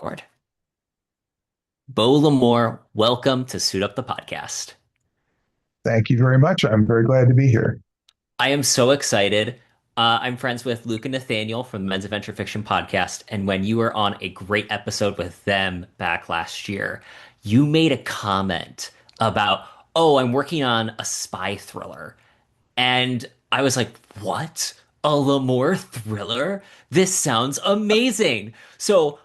Record. Beau L'Amour, welcome to Suit Up the Podcast. Thank you very much. I'm very glad to be here. I am so excited. I'm friends with Luke and Nathaniel from the Men's Adventure Fiction podcast, and when you were on a great episode with them back last year, you made a comment about, oh, I'm working on a spy thriller. And I was like, what? A L'Amour thriller? This sounds amazing. So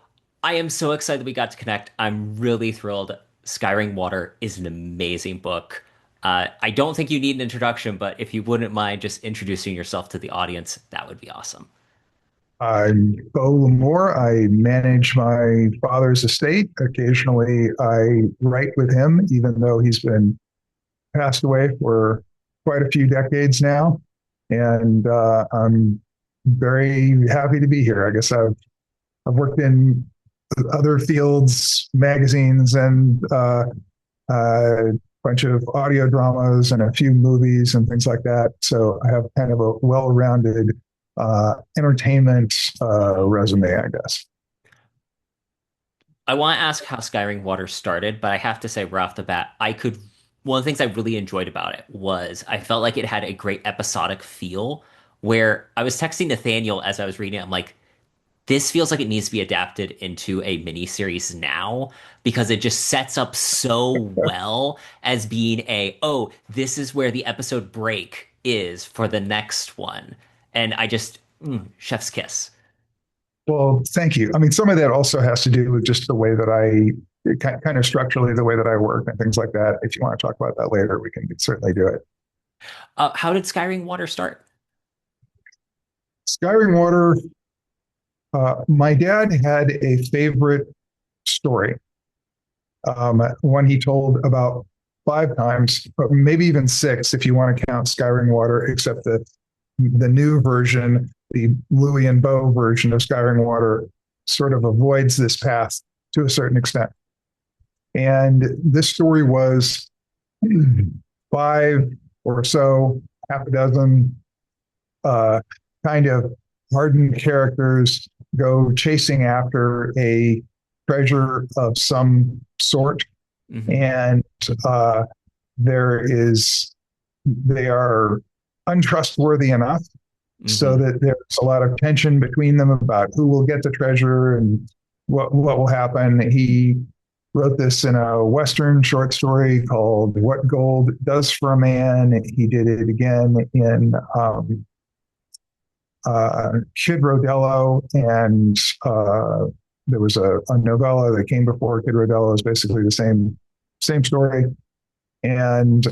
I am so excited that we got to connect. I'm really thrilled. Skyring Water is an amazing book. I don't think you need an introduction, but if you wouldn't mind just introducing yourself to the audience, that would be awesome. I'm Beau L'Amour. I manage my father's estate. Occasionally, I write with him, even though he's been passed away for quite a few decades now. And I'm very happy to be here. I guess I've worked in other fields, magazines, and a bunch of audio dramas and a few movies and things like that. So I have kind of a well-rounded entertainment resume, I guess. I want to ask how Skyring Water started, but I have to say right off the bat, one of the things I really enjoyed about it was I felt like it had a great episodic feel where I was texting Nathaniel as I was reading it. I'm like, this feels like it needs to be adapted into a miniseries now because it just sets up so well as being oh, this is where the episode break is for the next one. And chef's kiss. Well, thank you. I mean, some of that also has to do with just the way that kind of structurally, the way that I work and things like that. If you want to talk about that later, we can certainly do it. How did Skyring Water start? Skyring Water, my dad had a favorite story, one he told about 5 times, but maybe even 6 if you want to count Skyring Water, except that the new version, the Louis and Beau version of Skyring Water, sort of avoids this path to a certain extent. And this story was 5 or so, half a dozen kind of hardened characters go chasing after a treasure of some sort. Hmm. And there is, they are untrustworthy enough so Hmm. that there's a lot of tension between them about who will get the treasure and what will happen. He wrote this in a Western short story called What Gold Does for a Man. He did it again in Kid Rodello, and there was a novella that came before Kid Rodello. Is basically the same story, and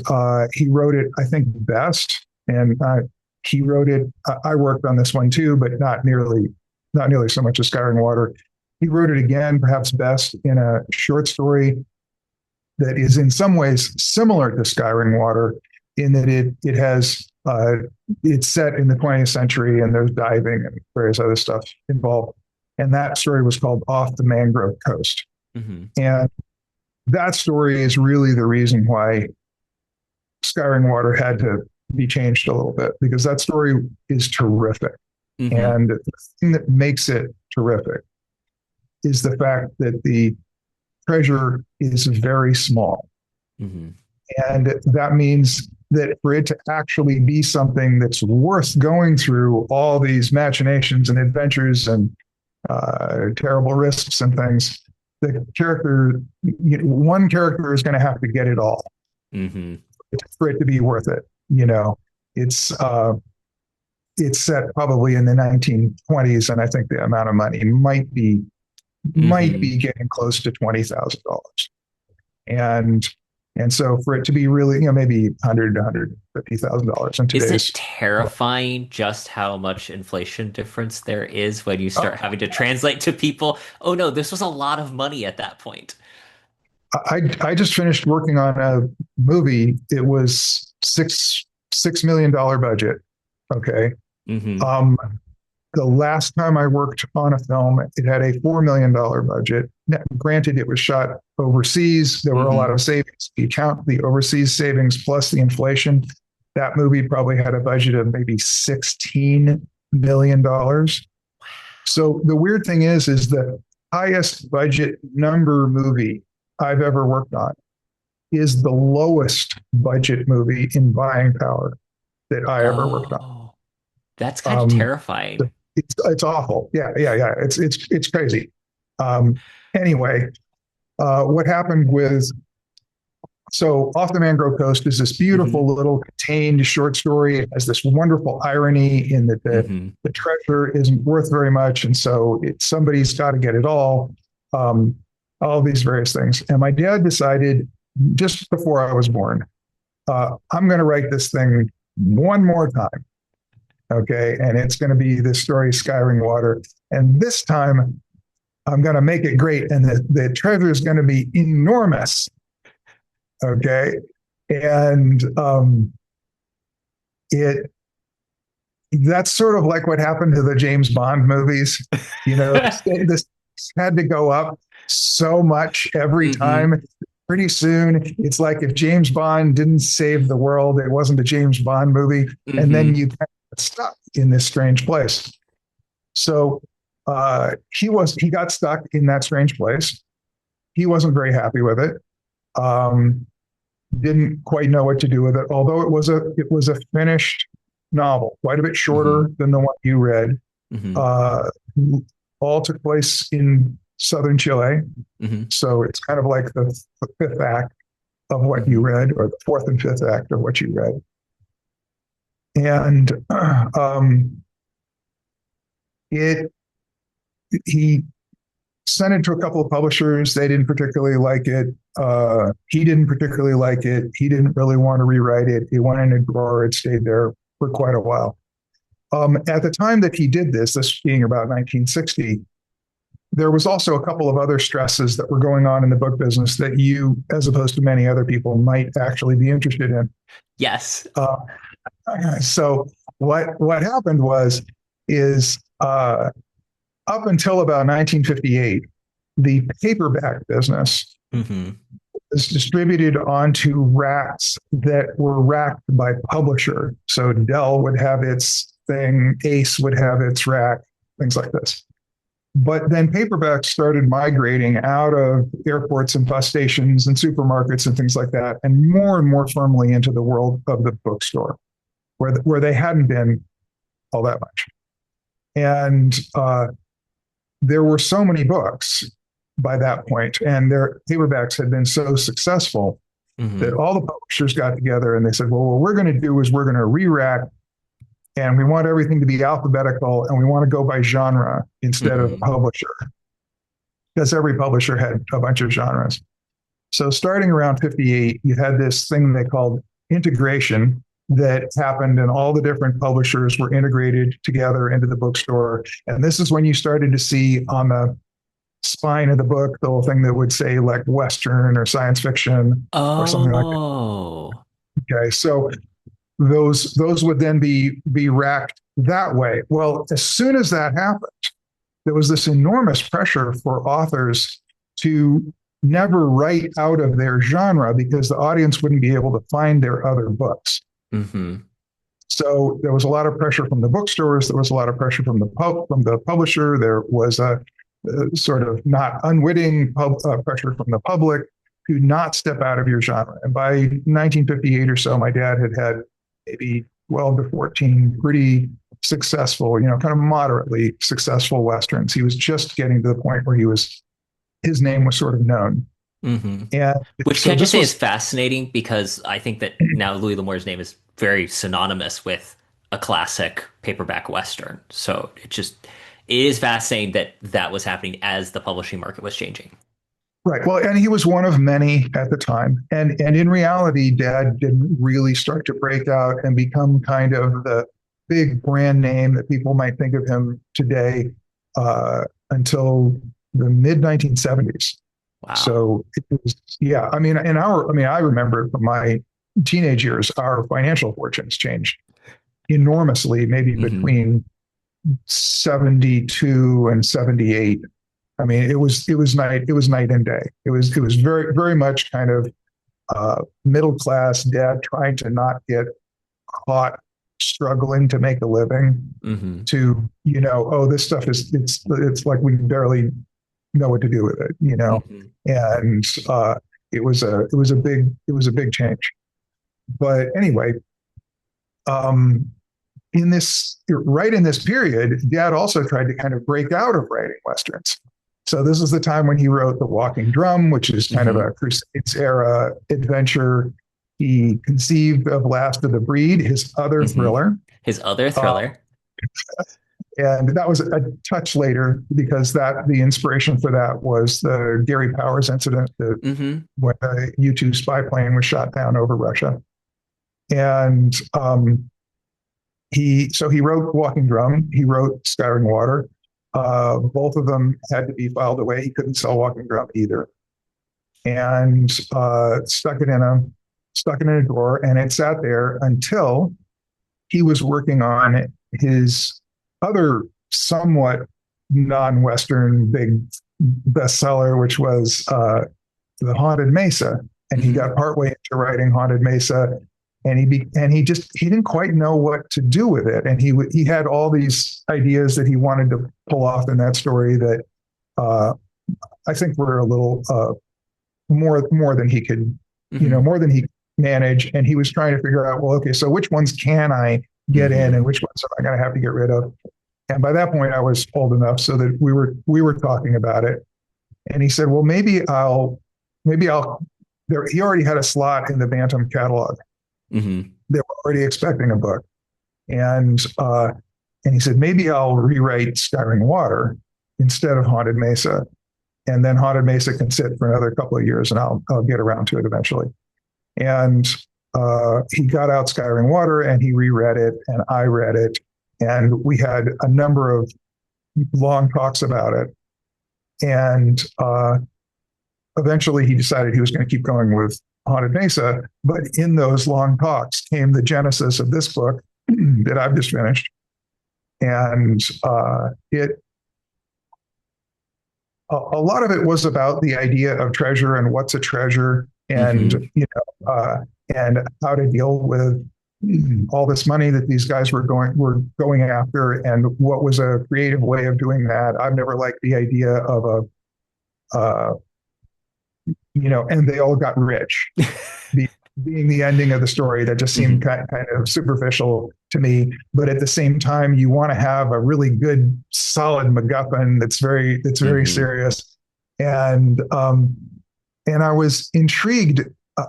he wrote it, I think, best. And he wrote it. I worked on this one too, but not nearly so much as Skyring Water. He wrote it again, perhaps best, in a short story that is in some ways similar to Skyring Water, in that it has it's set in the 20th century and there's diving and various other stuff involved. And that story was called Off the Mangrove Coast. Hmm. And that story is really the reason why Skyring Water had to be changed a little bit, because that story is terrific. Hmm. And the thing that makes it terrific is the fact that the treasure is very small. Hmm. And that means that for it to actually be something that's worth going through all these machinations and adventures and terrible risks and things, the character, one character is going to have to get it all Hmm. for it to be worth it. You know, it's it's set probably in the 1920s, and I think the amount of money might Hmm. be getting close to $20,000. And and so for it to be really, maybe 100 to $150,000 in Is it today's, terrifying just how much inflation difference there is when you start having to translate to people? Oh no, this was a lot of money at that point. I just finished working on a movie. It was $6 million budget. Okay. Hmm. Um, the last time I worked on a film, it had a $4 million budget. Now, granted, it was shot overseas. There were a lot Hmm. of savings. If you count the overseas savings plus the inflation, that movie probably had a budget of maybe $16 million. So the weird thing is that highest budget number movie I've ever worked on is the lowest budget movie in buying power that I ever worked on. Oh, that's kind of Um, terrifying. it's awful. Yeah, yeah, yeah. It's crazy. Um, anyway, what happened with so Off the Mangrove Coast is this Hmm. beautiful little contained short story. It has this wonderful irony in that Hmm. the treasure isn't worth very much, and so somebody's got to get it um, all these various things. And my dad decided just before I was born, I'm going to write this thing one more time, okay? And it's going to be this story, Skyring Water, and this time I'm going to make it great, and the treasure is going to be enormous. Okay. And it that's sort of like what happened to the James Bond movies. You know, this had to go up so much every Hmm. time. Pretty soon, it's like if James Bond didn't save the world, it wasn't a James Bond movie. And then Hmm. you get stuck in this strange place. So he got stuck in that strange place. He wasn't very happy with it. Um, didn't quite know what to do with it. Although it was a finished novel, quite a bit Hmm. shorter than the one you read. Hmm. Uh, all took place in southern Chile, Hmm. so it's kind of like the fifth act of what you Hmm. read, or the fourth and fifth act of what you read. And it he sent it to a couple of publishers. They didn't particularly like it. He didn't particularly like it. He didn't really want to rewrite it. It went in a drawer. It stayed there for quite a while. At the time that he did this being about 1960, there was also a couple of other stresses that were going on in the book business that you, as opposed to many other people, might actually be interested in. Yes. Uh, so what happened is up until about 1958, the paperback business Hmm. is distributed onto racks that were racked by publisher. So Dell would have its thing, Ace would have its rack, things like this. But then paperbacks started migrating out of airports and bus stations and supermarkets and things like that, and more firmly into the world of the bookstore, where they hadn't been all that much. And there were so many books by that point, and their paperbacks had been so successful that Hmm. all the publishers got together and they said, well, what we're going to do is we're going to re-rack, and we want everything to be alphabetical, and we want to go by genre instead of Hmm. publisher, because every publisher had a bunch of genres. So starting around 58, you had this thing they called integration that happened, and all the different publishers were integrated together into the bookstore. And this is when you started to see on the spine of the book the little thing that would say like Western or science fiction or something like Oh. that. Okay, so those would then be racked that way. Well, as soon as that happened, there was this enormous pressure for authors to never write out of their genre because the audience wouldn't be able to find their other books. Hmm. So there was a lot of pressure from the bookstores. There was a lot of pressure from the publisher. There was a sort of not unwitting pressure from the public to not step out of your genre. And by 1958 or so, my dad had maybe 12 to 14 pretty successful, kind of moderately successful westerns. He was just getting to the point where his name was sort of known. Hmm. And Which can so I just this say is was fascinating because I think that now Louis L'Amour's name is very synonymous with a classic paperback Western. So it is fascinating that that was happening as the publishing market was changing. right. Well, and he was one of many at the time. And in reality, Dad didn't really start to break out and become kind of the big brand name that people might think of him today until the mid 1970s. Wow. So it was, yeah. I remember from my teenage years, our financial fortunes changed enormously, maybe Hmm. between 72 and 78. I mean, it was night and day. It was very very much kind of middle class dad trying to not get caught struggling to make a living Hmm. to oh, this stuff is it's like we can barely know what to do with it, you know. Hmm. And it was a big change. But anyway, um, in this right in this period, Dad also tried to kind of break out of writing westerns. So this is the time when he wrote The Walking Drum, which is kind of Hmm. a Crusades era adventure. He conceived of Last of the Breed, his other Hmm. thriller. His other Uh, thriller. and that was a touch later because that the inspiration for that was the Gary Powers incident, Hmm. when the U-2 spy plane was shot down over Russia. And he wrote Walking Drum, he wrote Skyring Water. Both of them had to be filed away. He couldn't sell Walking Drum either, and stuck it in a drawer, and it sat there until he was working on his other somewhat non-Western big bestseller, which was The Haunted Mesa. And he Hmm. got partway into writing Haunted Mesa, and he didn't quite know what to do with it, and he had all these ideas that he wanted to pull off in that story that uh, I think were a little more than he could, Hmm. more than he manage. And he was trying to figure out, well, okay, so which ones can I get in, Hmm. and which ones am I going to have to get rid of? And by that point, I was old enough so that we were talking about it. And he said, well, maybe I'll. There, he already had a slot in the Bantam catalog. Hmm. They were already expecting a book, and he said maybe I'll rewrite Skyring Water instead of Haunted Mesa, and then Haunted Mesa can sit for another couple of years, and I'll get around to it eventually. And he got out Skyring Water, and he reread it, and I read it, and we had a number of long talks about it. And eventually, he decided he was going to keep going with Haunted Mesa. But in those long talks came the genesis of this book that I've just finished, and it a lot of it was about the idea of treasure and what's a treasure, and Hmm. and how to deal with all this money that these guys were going after, and what was a creative way of doing that. I've never liked the idea of and they all got rich. Be, being the ending of the story that just seemed Hmm. kind of superficial to me. But at the same time, you want to have a really good, solid MacGuffin that's very Hmm. serious. And and I was intrigued.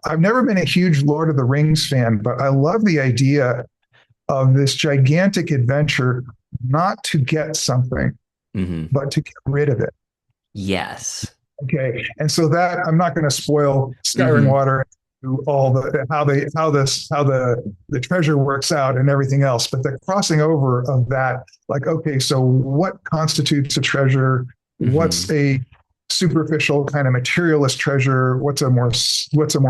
I've never been a huge Lord of the Rings fan, but I love the idea of this gigantic adventure, not to get something, Hmm. but to get rid of it. Yes. Okay, and so that I'm not going to spoil Skyring Hmm. Water, all the how the treasure works out and everything else, but the crossing over of that, like, okay, so what constitutes a treasure? What's Hmm. a superficial kind of materialist treasure? What's a more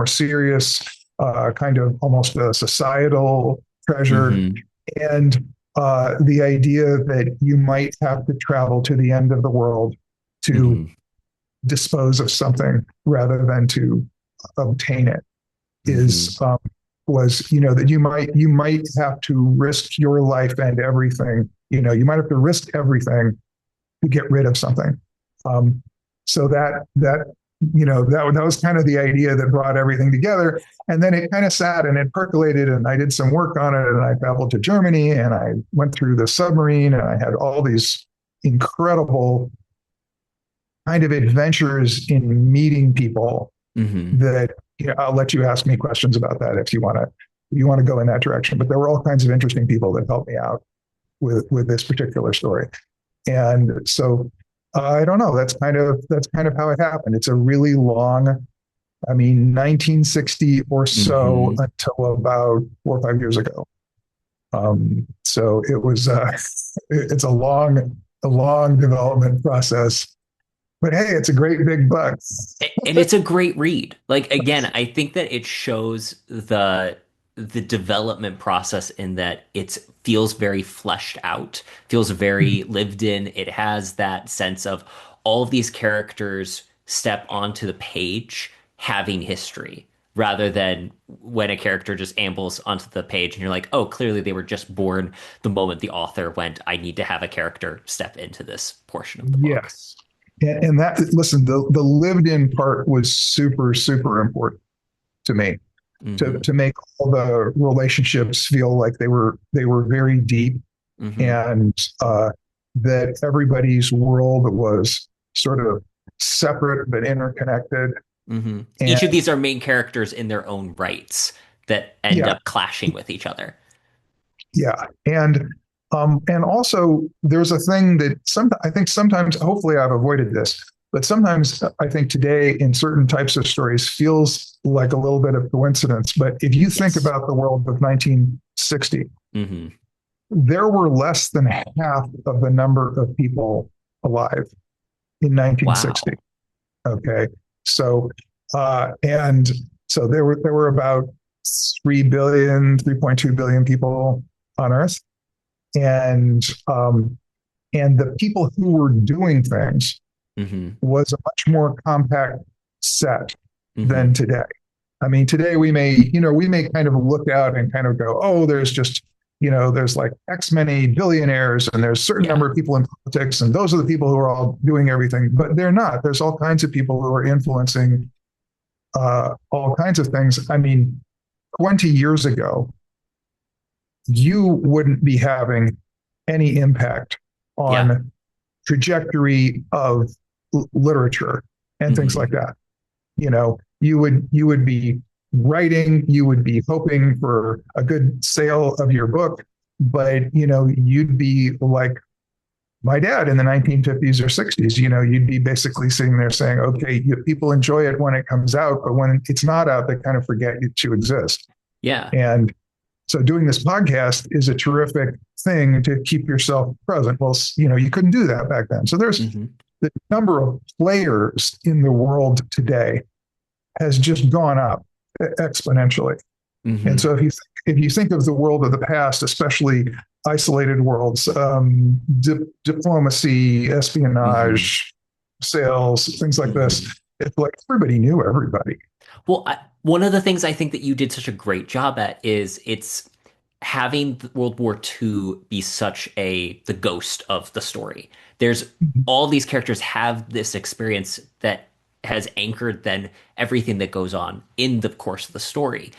serious kind of almost a societal treasure? Hmm. And the idea that you might have to travel to the end of the world to Hmm. dispose of something rather than to obtain it Hmm. is was that you might have to risk your life and everything. You might have to risk everything to get rid of something. um, so that was kind of the idea that brought everything together. And then it kind of sat and it percolated, and I did some work on it, and I traveled to Germany, and I went through the submarine, and I had all these incredible kind of adventures in meeting people Hmm. that I'll let you ask me questions about that if you want to go in that direction. But there were all kinds of interesting people that helped me out with this particular story. And so I don't know. That's kind of how it happened. It's a really long, I mean, 1960 or so Hmm. until about 4 or 5 years ago. So it was it's a long development process. But hey, it's a great big buck. And it's a great read. Like again, I think that it shows the development process in that it feels very fleshed out, feels very lived in. It has that sense of all of these characters step onto the page having history rather than when a character just ambles onto the page and you're like, oh, clearly they were just born the moment the author went, I need to have a character step into this portion of the book. Yes. and that, listen, the lived in part was super, super important to me, Hmm. to make all the relationships feel like they were very deep, Hmm. and that everybody's world was sort of separate but interconnected. Hmm. And Each of these are main characters in their own rights that end yeah, up clashing with each other. yeah, and also there's a thing that I think sometimes, hopefully I've avoided this, but sometimes I think today in certain types of stories feels like a little bit of coincidence. But if you think Yes. about the world of 1960, Hmm. there were less than half of the number of people alive in 1960. Wow. Okay, so and so there were about 3 billion, 3.2 billion people on Earth, and and the people who were doing things Hmm. was a much more compact set than Hmm. today. I mean, today we may kind of look out and kind of go, oh, there's just, there's like X many billionaires and there's a certain Yeah. number of people in politics and those are the people who are all doing everything, but they're not. There's all kinds of people who are influencing all kinds of things. I mean, 20 years ago, you wouldn't be having any impact Yeah. on trajectory of literature and things Hmm. like that. You would be writing, you would be hoping for a good sale of your book, but you'd be like my dad in the 1950s or 60s. You'd be basically sitting there saying, okay, people enjoy it when it comes out, but when it's not out, they kind of forget to exist. Yeah. And so doing this podcast is a terrific thing to keep yourself present. Well, you couldn't do that back then. So there's Hmm. the number of players in the world today has just gone up exponentially. And Hmm. so if you think of the world of the past, especially isolated worlds, diplomacy, Hmm. espionage, sales, things like this, Hmm. it's like everybody knew everybody. Well, one of the things I think that you did such a great job at is it's having World War II be such the ghost of the story. There's all these characters have this experience that has anchored then everything that goes on in the course of the story.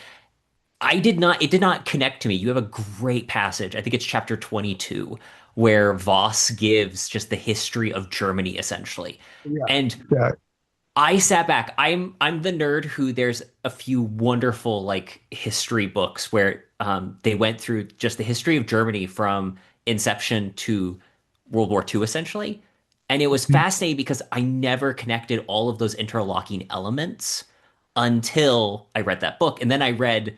It did not connect to me. You have a great passage. I think it's chapter 22 where Voss gives just the history of Germany essentially. Yeah, And yeah. I sat back. I'm the nerd who there's a few wonderful like history books where they went through just the history of Germany from inception to World War II essentially. And it was fascinating because I never connected all of those interlocking elements until I read that book. And then I read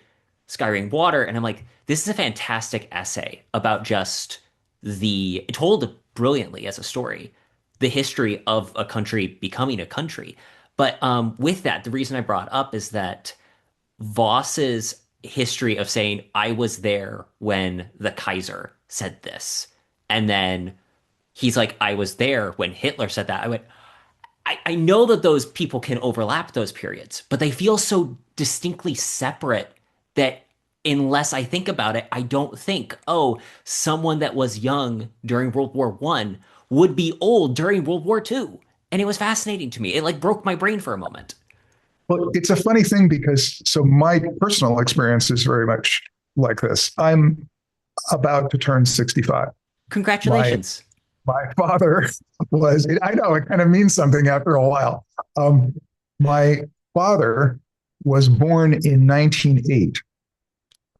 Skyring Water and I'm like, this is a fantastic essay about just it told brilliantly as a story the history of a country becoming a country. But with that, the reason I brought up is that Voss's history of saying, I was there when the Kaiser said this. And then he's like, I was there when Hitler said that. I know that those people can overlap those periods, but they feel so distinctly separate that unless I think about it, I don't think, oh, someone that was young during World War One would be old during World War Two. And it was fascinating to me. It like broke my brain for a moment. Well, it's a funny thing because my personal experience is very much like this. I'm about to turn 65. My Congratulations. my father I know it kind of means something after a while. Um, my father was born in 1908.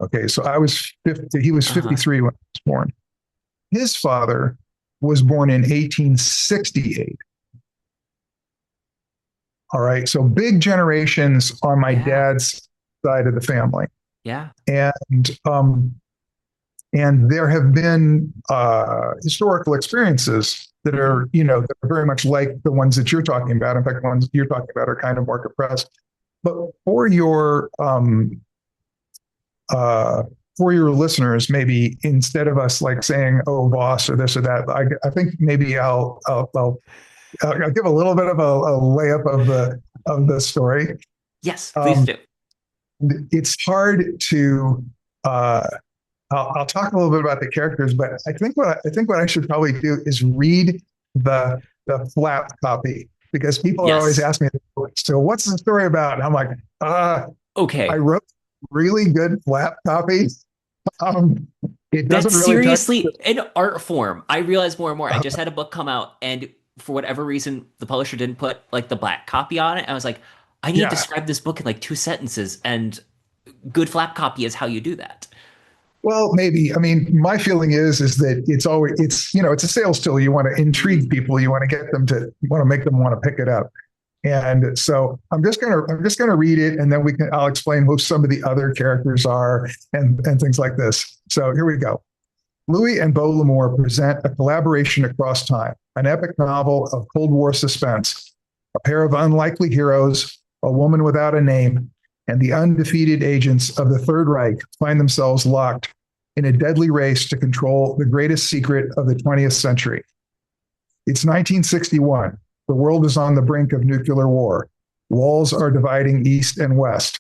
Okay, so I was 50, he was Uh-huh. 53 when I was born. His father was born in 1868. All right, so big generations on my Yeah. dad's side of the family. Yeah. And there have been historical experiences that Hmm. are very much like the ones that you're talking about. In fact, the ones you're talking about are kind of more compressed. But uh, for your listeners, maybe instead of us like saying "oh, boss" or this or that, I think maybe I'll give a little bit of a layup of the story. Yes, please Um, do. it's hard to uh, I'll talk a little bit about the characters, but I think what I should probably do is read the the flap copy, because people are always Yes. asking me, so what's the story about? And I'm like, I Okay. wrote really good flap copies. Um, it That's doesn't really touch. seriously an art form. I realize more and more. I just had a book come out, and for whatever reason, the publisher didn't put like the black copy on it. I was like, I need to Yeah. describe this book in like two sentences, and good flap copy is how you do that. Well, maybe. I mean, my feeling is that it's a sales tool. You want to intrigue people. You want to get them to you want to make them want to pick it up. And so I'm just gonna read it, and then I'll explain who some of the other characters are and things like this. So here we go. Louis and Beau L'Amour present a collaboration across time, an epic novel of Cold War suspense, a pair of unlikely heroes, a woman without a name, and the undefeated agents of the Third Reich find themselves locked in a deadly race to control the greatest secret of the 20th century. It's 1961. The world is on the brink of nuclear war. Walls are dividing east and west.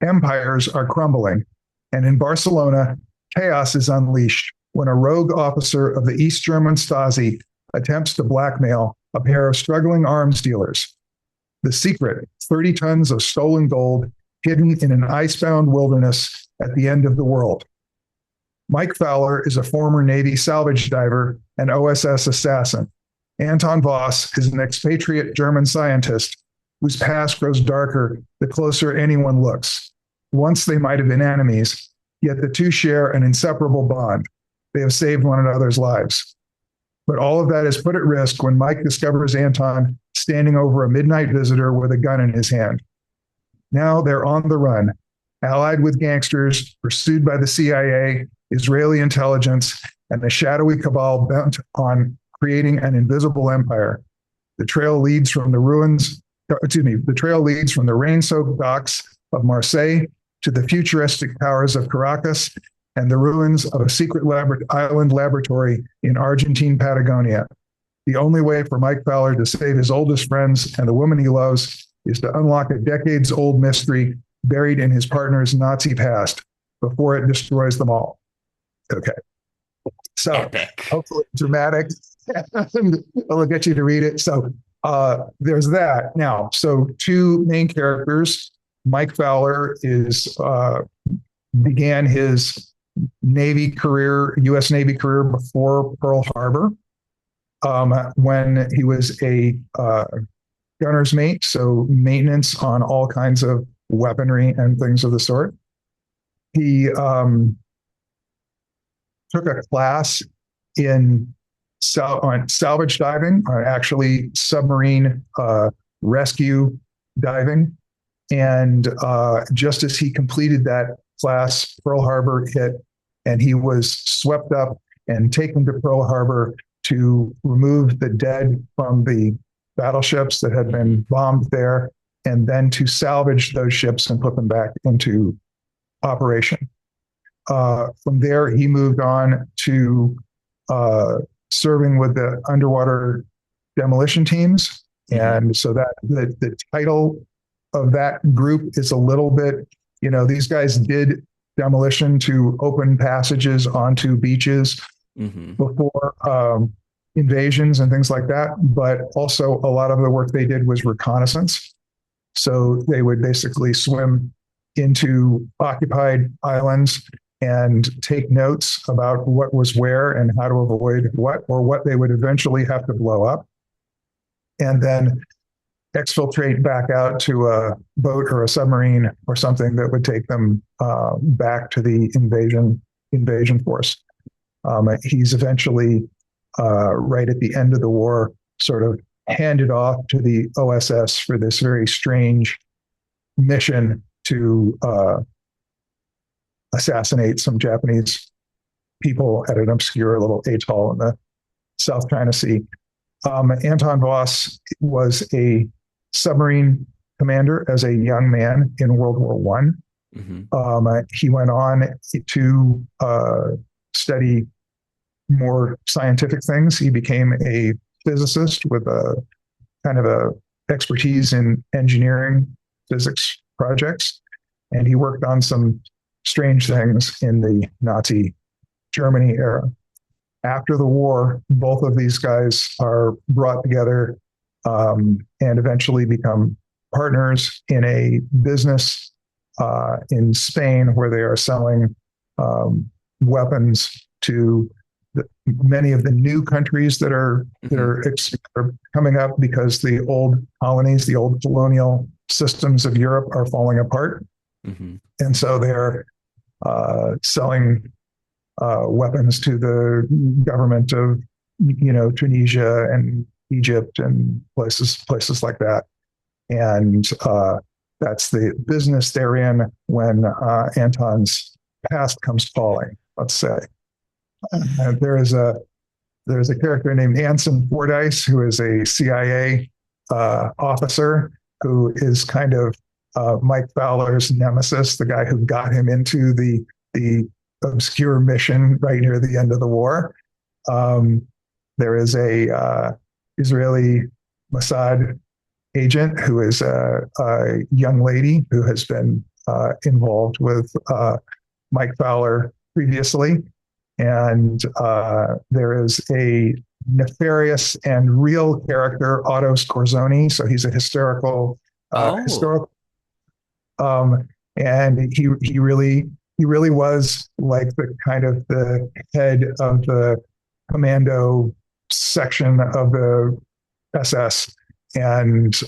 Empires are crumbling. And in Barcelona, chaos is unleashed when a rogue officer of the East German Stasi attempts to blackmail a pair of struggling arms dealers. The secret: 30 tons of stolen gold hidden in an icebound wilderness at the end of the world. Mike Fowler is a former Navy salvage diver and OSS assassin. Anton Voss is an expatriate German scientist whose past grows darker the closer anyone looks. Once they might have been enemies, yet the two share an inseparable bond. They have saved one another's lives. But all of that is put at risk when Mike discovers Anton standing over a midnight visitor with a gun in his hand. Now they're on the run, allied with gangsters, pursued by the CIA, Israeli intelligence, and the shadowy cabal bent on creating an invisible empire. The trail leads from the rain-soaked docks of Marseille to the futuristic towers of Caracas and the ruins of a secret island laboratory in Argentine Patagonia. The only way for Mike Fowler to save his oldest friends and the woman he loves is to unlock a decades-old mystery buried in his partner's Nazi past before it destroys them all. Okay. So Epic. hopefully dramatic. I'll get you to read it. So there's that. Now, so two main characters. Mike Fowler began his Navy career, U.S. Navy career before Pearl Harbor, when he was a gunner's mate, so maintenance on all kinds of weaponry and things of the sort. He took a class in on salvage diving, actually submarine rescue diving. And just as he completed that class, Pearl Harbor hit, and he was swept up and taken to Pearl Harbor to remove the dead from the battleships that had been bombed there, and then to salvage those ships and put them back into operation. From there, he moved on to serving with the underwater demolition teams. And so that the title of that group is a little bit, these guys did demolition to open passages onto beaches before invasions and things like that. But also a lot of the work they did was reconnaissance. So they would basically swim into occupied islands and take notes about what was where and how to avoid what they would eventually have to blow up. And then exfiltrate back out to a boat or a submarine or something that would take them back to the invasion force. He's eventually, right at the end of the war, sort of handed off to the OSS for this very strange mission to assassinate some Japanese people at an obscure little atoll in the South China Sea. Anton Voss was a submarine commander as a young man in World War One. He went on to study more scientific things. He became a physicist with a kind of a expertise in engineering physics projects, and he worked on some strange things in the Nazi Germany era. after the war, both of these guys are brought together and eventually become partners in a business in Spain where they are selling weapons to many of the new countries that are Hmm. are coming up because the old colonies, the old colonial systems of Europe are falling apart, Hmm. and so they're selling weapons to the government of Tunisia and Egypt and places like that, and that's the business they're in when Anton's past comes calling. Let's say there is a there's a character named Anson Fordyce who is a CIA officer who is kind of Mike Fowler's nemesis, the guy who got him into the obscure mission right near the end of the war. Um, there is a Israeli Mossad agent who is a young lady who has been involved with Mike Fowler previously. And there is a nefarious and real character, Otto Scorzoni. So he's a Oh. historical, and he really was like the kind of the head of the commando section of the SS, and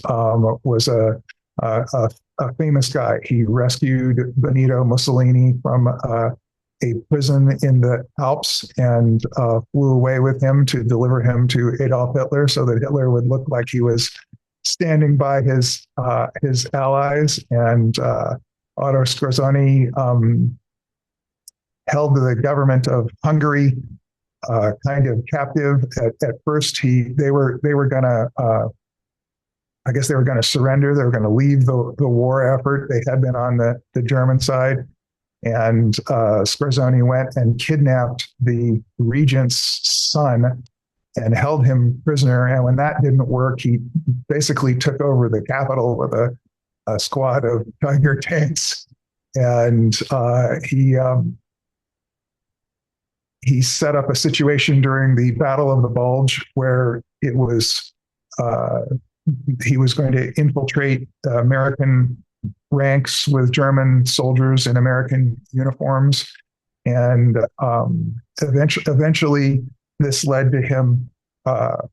was a famous guy. He rescued Benito Mussolini from a prison in the Alps and flew away with him to deliver him to Adolf Hitler, so that Hitler would look like he was standing by his allies. And Otto Scorzoni held the government of Hungary kind of captive. At first, they were going to I guess they were going to surrender. They were going to leave the war effort. They had been on the German side. And Scorzoni went and kidnapped the regent's son and held him prisoner. And when that didn't work, he basically took over the capital with a squad of Tiger tanks. And he set up a situation during the Battle of the Bulge where it was he was going to infiltrate American ranks with German soldiers in American uniforms, and eventually this led to him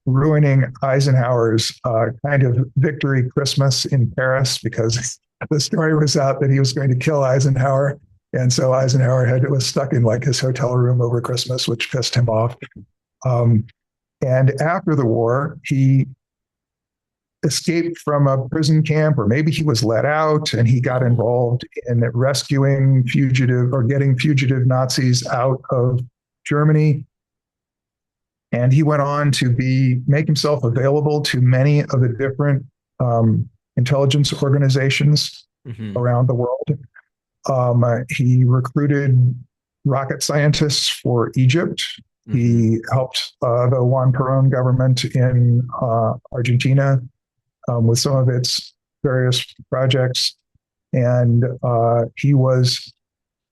ruining Eisenhower's kind of victory Christmas in Paris because the story was out that he was going to kill Eisenhower. And so Eisenhower was stuck in like his hotel room over Christmas, which pissed him off. Um, and after the war, he escaped from a prison camp, or maybe he was let out and he got Oh. involved in rescuing fugitive or getting fugitive Nazis out of Germany. And he went on to make himself available to many of the different intelligence organizations Hmm. around the world. He recruited rocket scientists for Egypt. Hmm. He helped the Juan Perón government in Argentina with some of its various projects. And he was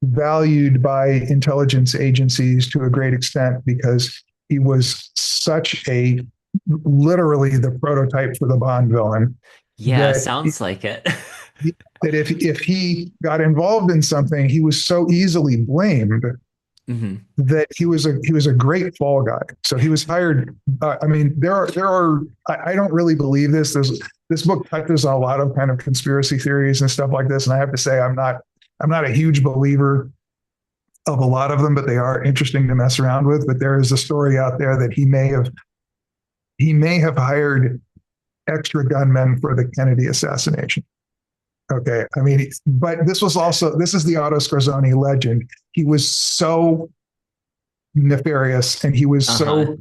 valued by intelligence agencies to a great extent because he was such literally the prototype for the Bond villain Yeah, that sounds like it. if he got involved in something, he was so easily blamed Hmm. that he was a great fall guy. So he was hired. I mean, there are. I don't really believe this. This book touches on a lot of kind of conspiracy theories and stuff like this, and I have to say I'm not a huge believer of a lot of them, but they are interesting to mess around with. But there is a story out there that he may have hired extra gunmen for the Kennedy assassination. Okay. I mean, but this is the Otto Scorzoni legend. He was so nefarious and he was Uh-huh. so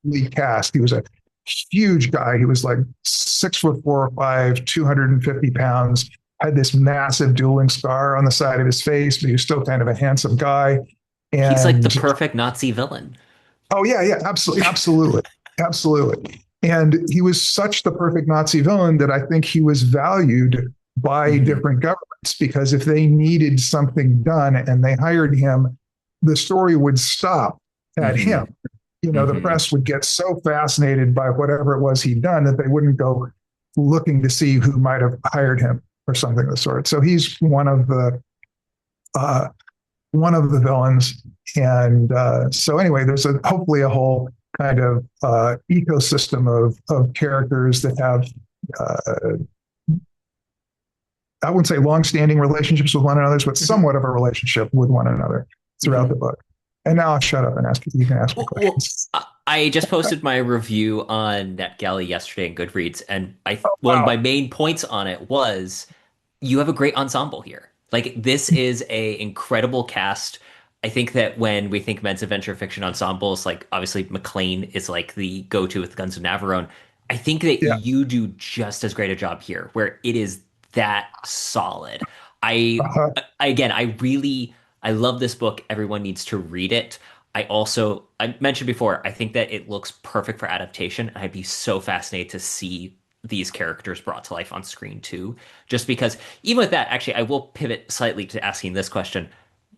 poorly cast. He was a huge guy. He was like 6'4" or 5", 250 pounds, had this massive dueling scar on the side of his face, but he was still kind of a handsome guy. He's like the And perfect Nazi villain. oh yeah, yeah, absolutely, absolutely, absolutely. And he was such the perfect Nazi villain that I think he was valued by Hmm. different governments because if they needed something done and they hired him, the story would stop at Hmm. him. the Hmm. press would get so fascinated by whatever it was he'd done that they wouldn't go looking to see who might have hired him or something of the sort. So he's uh, one of the villains. And so anyway, there's hopefully a whole kind of ecosystem of characters that have uh, I wouldn't say long-standing relationships with one another, but Hmm. somewhat of a relationship with one another throughout the Hmm. book. And now I'll shut up and ask you. You can ask me Well, questions. I just posted my review on NetGalley yesterday in Goodreads, and I Oh, one of wow. my main points on it was you have a great ensemble here. Like this is a incredible cast. I think that when we think men's adventure fiction ensembles, like obviously McLean is like the go-to with Guns of Navarone. I think that Yeah. you do just as great a job here, where it is that solid. I Uh, again, I love this book. Everyone needs to read it. I mentioned before, I think that it looks perfect for adaptation. I'd be so fascinated to see these characters brought to life on screen too. Just because, even with that, actually, I will pivot slightly to asking this question.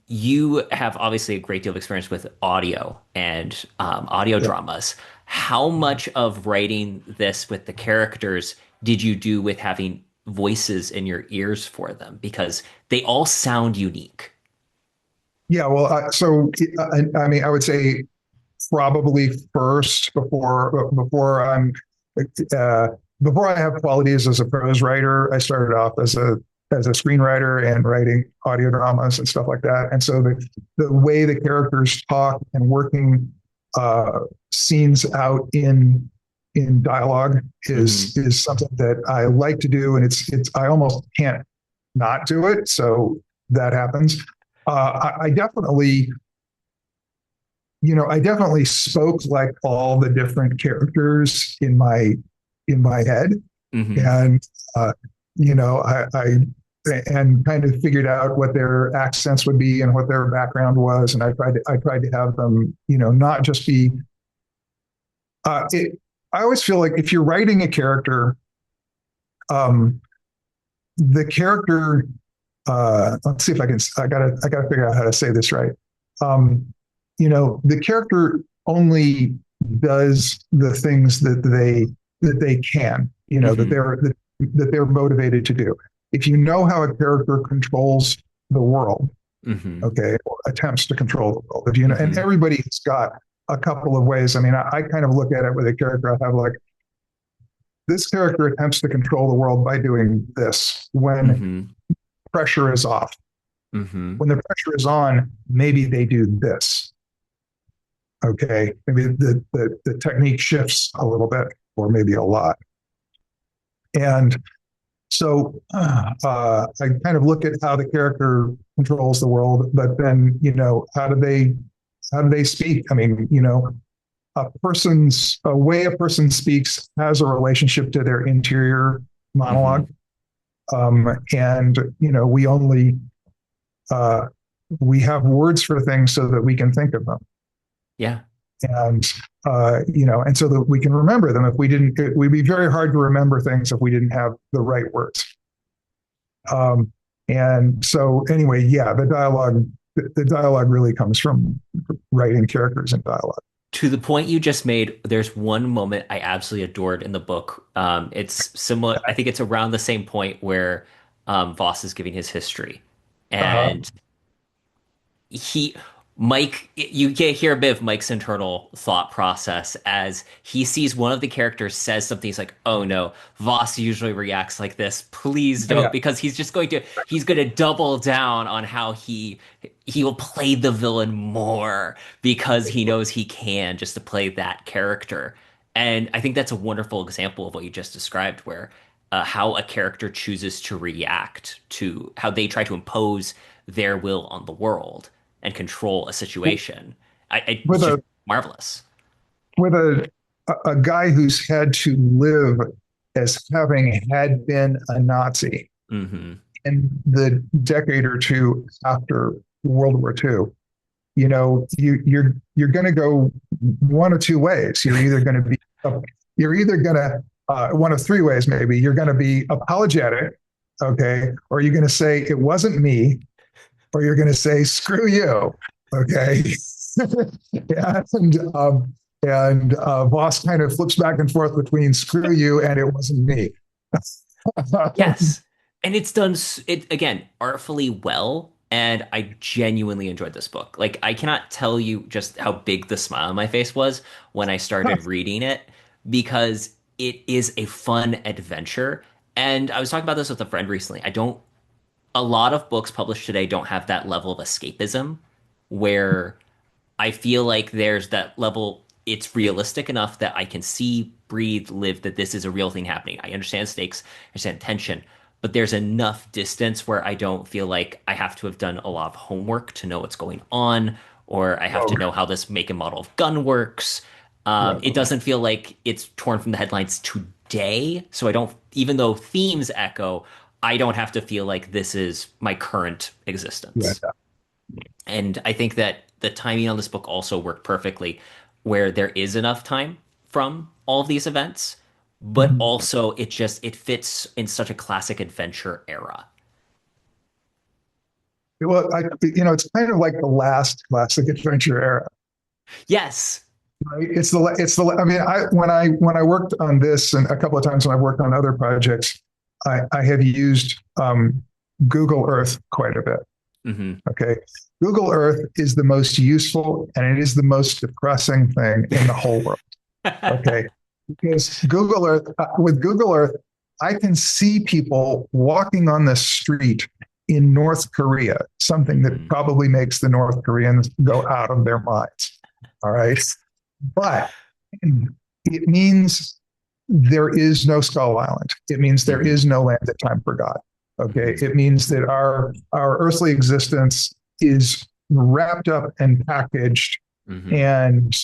You have obviously a great deal of experience with audio and audio yeah. dramas. How much of writing this with the characters did you do with having voices in your ears for them? Because they all sound unique. Yeah. Well, I mean, I would say probably first uh, before I have qualities as a prose writer, I started off as a screenwriter and writing audio dramas and stuff like that. And so the way the characters talk and working scenes out in dialogue Hmm. is something that I like to do, and it's I almost can't not do it. So that happens. I definitely I definitely spoke like all the different characters in my head, Hmm. and uh, I and kind of figured out what their accents would be and what their background was, and I tried to have them, not just be. It, I always feel like if you're writing a character, um, the character. Let's see if I can. I gotta figure out how to say this right. Um, the character only does the things that they can, Hmm. that they're motivated to do. If you know how a character controls the world, Hmm. okay, or attempts to control the world, if you know, and Hmm. everybody's got a couple of ways. I mean, I kind of look at it with a character. I have like this character attempts to control the world by doing this when Hmm. pressure is off. Hmm. When the pressure is on, maybe they do this. Okay, maybe the technique shifts a little bit, or maybe a lot. And so I kind of look at how the character controls the world, but then how do they speak? I mean, a way a person speaks has a relationship to their interior monologue, Hmm. and uh, we have words for things so that we can think of them. Yeah. And and so that we can remember them. If we didn't, it would be very hard to remember things if we didn't have the right words. And so anyway, yeah, the dialogue really comes from writing characters in dialogue. To the point you just made, there's one moment I absolutely adored in the book. It's similar. I think it's around the same point where Voss is giving his history, Uh, and he Mike you get hear a bit of Mike's internal thought process as he sees one of the characters says something. He's like, oh no, Voss usually reacts like this, please don't, yeah, because he's going to double down on how he will play the villain more because he knows he can, just to play that character. And I think that's a wonderful example of what you just described, where how a character chooses to react to how they try to impose their will on the world and control a situation. It's with just a marvelous. with a guy who's had to live as having had been a Nazi Hmm. in the decade or two after World War II. You're going to go one of two ways. You're either going to one of three ways maybe. You're going to be apologetic, okay, or you're going to say it wasn't me, or you're going to say screw you, okay. and And Voss kind of flips back and forth between screw you and it wasn't me. Yes. And it's done it again artfully well, and I genuinely enjoyed this book. Like I cannot tell you just how big the smile on my face was when I started reading it because it is a fun adventure. And I was talking about this with a friend recently. I don't A lot of books published today don't have that level of escapism where I feel like there's that level. It's realistic enough that I can see, breathe, live, that this is a real thing happening. I understand stakes, I understand tension, but there's enough distance where I don't feel like I have to have done a lot of homework to know what's going on, or I have Oh, to know how this make and model of gun works. right. It doesn't feel like it's torn from the headlines today. So I don't, even though themes echo, I don't have to feel like this is my current Yeah. existence. And I think that the timing on this book also worked perfectly, where there is enough time from all of these events, but Mhm. also it fits in such a classic adventure era. Well, it's kind of like the last classic adventure era. Yes. Right? I mean, when I worked on this and a couple of times when I've worked on other projects, I have used Google Earth quite a bit. Hmm. Okay. Google Earth is the most useful and it is the most depressing thing in the whole world. Okay. Because with Google Earth, I can see people walking on the street in North Korea, something that Hmm. probably makes the North Koreans go out of their minds. All right. But it means there is no Skull Island. It means there Hmm. is no land that time forgot. Okay. Hmm. It means that our earthly existence is wrapped up and packaged, Hmm. and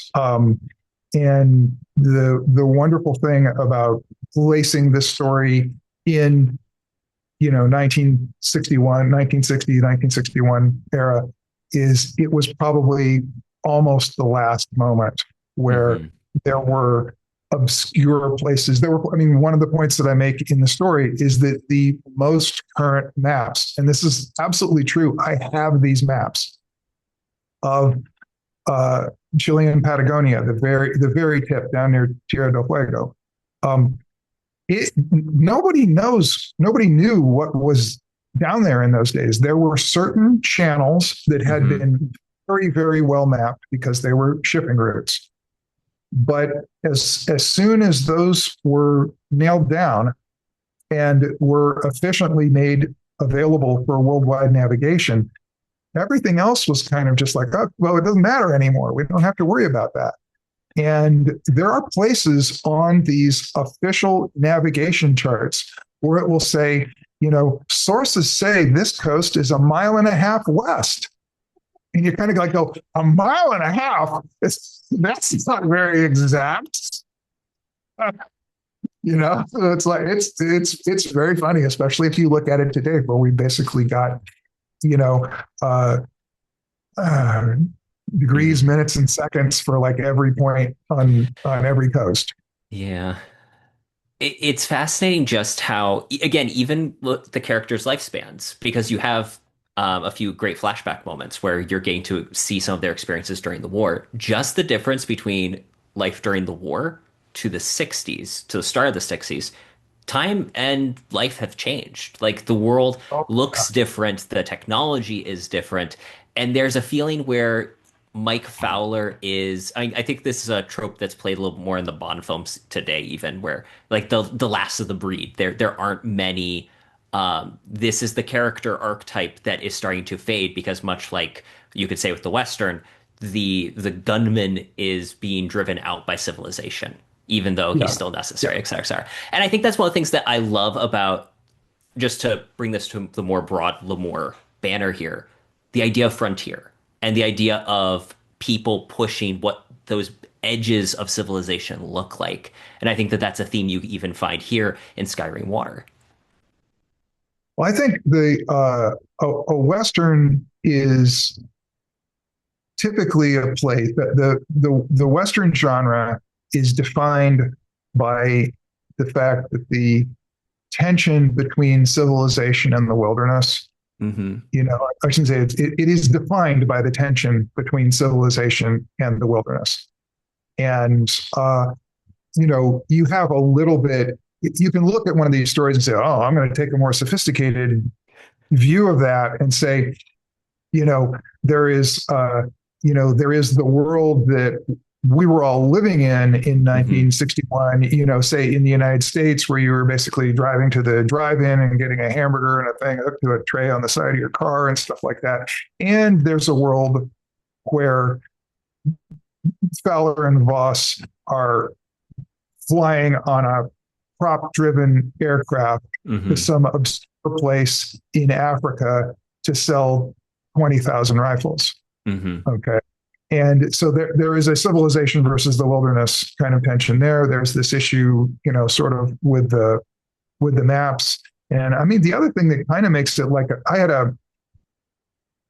the wonderful thing about placing this story in 1961, 1960, 1961 era is it was probably almost the last moment where Hmm. there were obscure places. I mean, one of the points that I make in the story is that the most current maps, and this is absolutely true, I have these maps of uh, Chilean Patagonia, the very tip down near Tierra del Fuego. Um, nobody knew what was down there in those days. There were certain channels that had Hmm. been very, very well mapped because they were shipping routes. But as soon as those were nailed down and were efficiently made available for worldwide navigation, everything else was kind of just like, oh, well, it doesn't matter anymore. We don't have to worry about that. And there are places on these official navigation charts where it will say, sources say this coast is a mile and a half west. And you kind of like go, a mile and a half? That's not very exact. So it's like it's very funny, especially if you look at it today, where we basically got, you know, uh, uh, degrees, Hmm. minutes, and seconds for like every point on every coast. Yeah. It's fascinating just how, again, even look the characters' lifespans, because you have a few great flashback moments where you're getting to see some of their experiences during the war. Just the difference between life during the war to the 60s, to the start of the 60s, time and life have changed. Like the world Oh, looks different, the technology is different, and there's a feeling where Mike Fowler is. I think this is a trope that's played a little more in the Bond films today, even where like the last of the breed. There aren't many. This is the character archetype that is starting to fade because much like you could say with the Western, the gunman is being driven out by civilization, even though he's yeah, still yeah, necessary, et cetera, et cetera. And I think that's one of the things that I love about, just to bring this to the more broad L'Amour banner here, the idea of frontier and the idea of people pushing what those edges of civilization look like. And I think that that's a theme you even find here in Skyring Water. Well, I think a Western is typically a place that the Western genre is defined by the fact that the tension between civilization and the wilderness, Hmm. I shouldn't say it is defined by the tension between civilization and the wilderness. And, you have a little bit, you can look at one of these stories and say, oh, I'm going to take a more sophisticated view of that and say, you know, there is, there is the world that we were all living in Hmm. 1961, say in the United States, where you were basically driving to the drive-in and getting a hamburger and a thing hooked to a tray on the side of your car and stuff like that. And there's a world where Fowler and Voss are flying on a prop-driven aircraft to Hmm. some obscure place in Africa to sell 20,000 rifles. Hmm. Okay. And so there is a civilization versus the wilderness kind of tension there. There's this issue, sort of with the maps. And I mean, the other thing that kind of makes it like I had a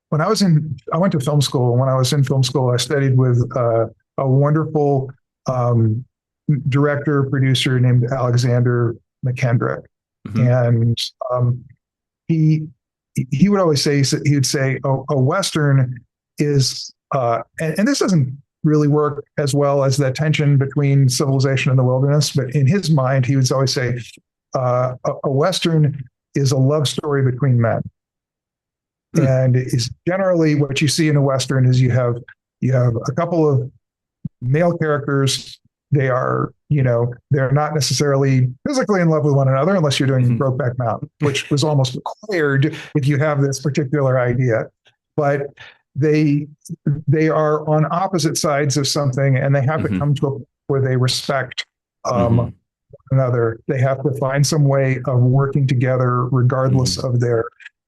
when I went to film school. When I was in film school, I studied with a wonderful um, director producer named Alexander McKendrick, Hmm. and he he would always say he would say a western is and this doesn't really work as well as the tension between civilization and the wilderness, but in his mind he would always say a western is a love story between men, Hmm. and is generally what you see in a western is you have a couple of male characters. They are, they're not necessarily physically in love with one another unless you're doing Hmm. Brokeback Mountain, which was almost required if you have this particular idea. But they they are on opposite sides of something, and they have to Hmm. come to a point where they respect Hmm. another. They have to find some way of working together regardless Hmm. of their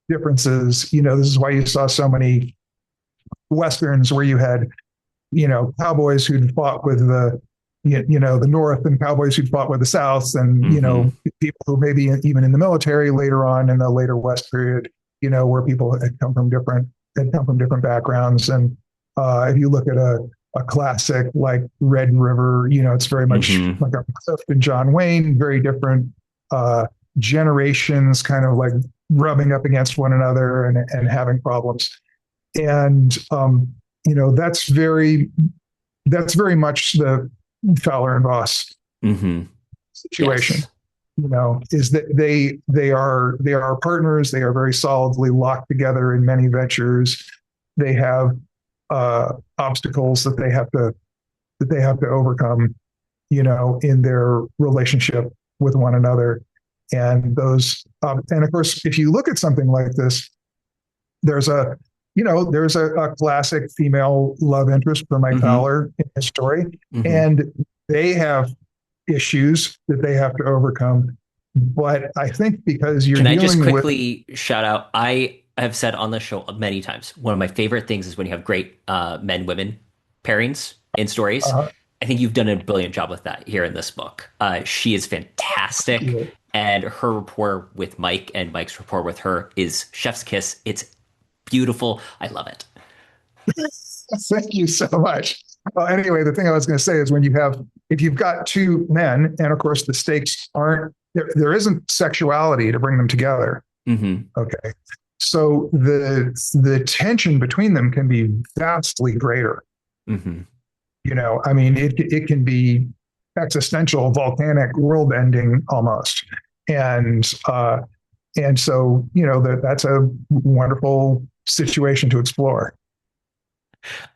differences. This is why you saw so many westerns where you had cowboys who'd fought with the North and cowboys who'd fought with the South, and Hmm. people who maybe even in the military later on in the later West period, where people had come from different backgrounds. And if you look at a classic like Red River, it's very much Hmm. like a Cliff and John Wayne, very different uh, generations, kind of like rubbing up against one another and having problems. And that's very much the Fowler and Voss Hmm. situation. Yes. Is that they are partners. They are very solidly locked together in many ventures. They have obstacles that they have to overcome. In their relationship with one another, and of course, if you look at something like this, there's a classic female love interest for Mike Hmm. Fowler in his story, Hmm. and they have issues that they have to overcome. But I think because you're Can I just dealing with, quickly shout out? I have said on the show many times, one of my favorite things is when you have great men women pairings in stories. uh, I think you've done a brilliant job with that here in this book. She is fantastic, and her rapport with Mike and Mike's rapport with her is chef's kiss. It's beautiful. I love it. thank you so much. Well, anyway, the thing I was going to say is if you've got two men, and of course the stakes aren't there isn't sexuality to bring them together. Hmm. Okay, so the tension between them can be vastly greater. Hmm. I mean, it can be existential, volcanic, world ending almost. And so that's a wonderful situation to explore.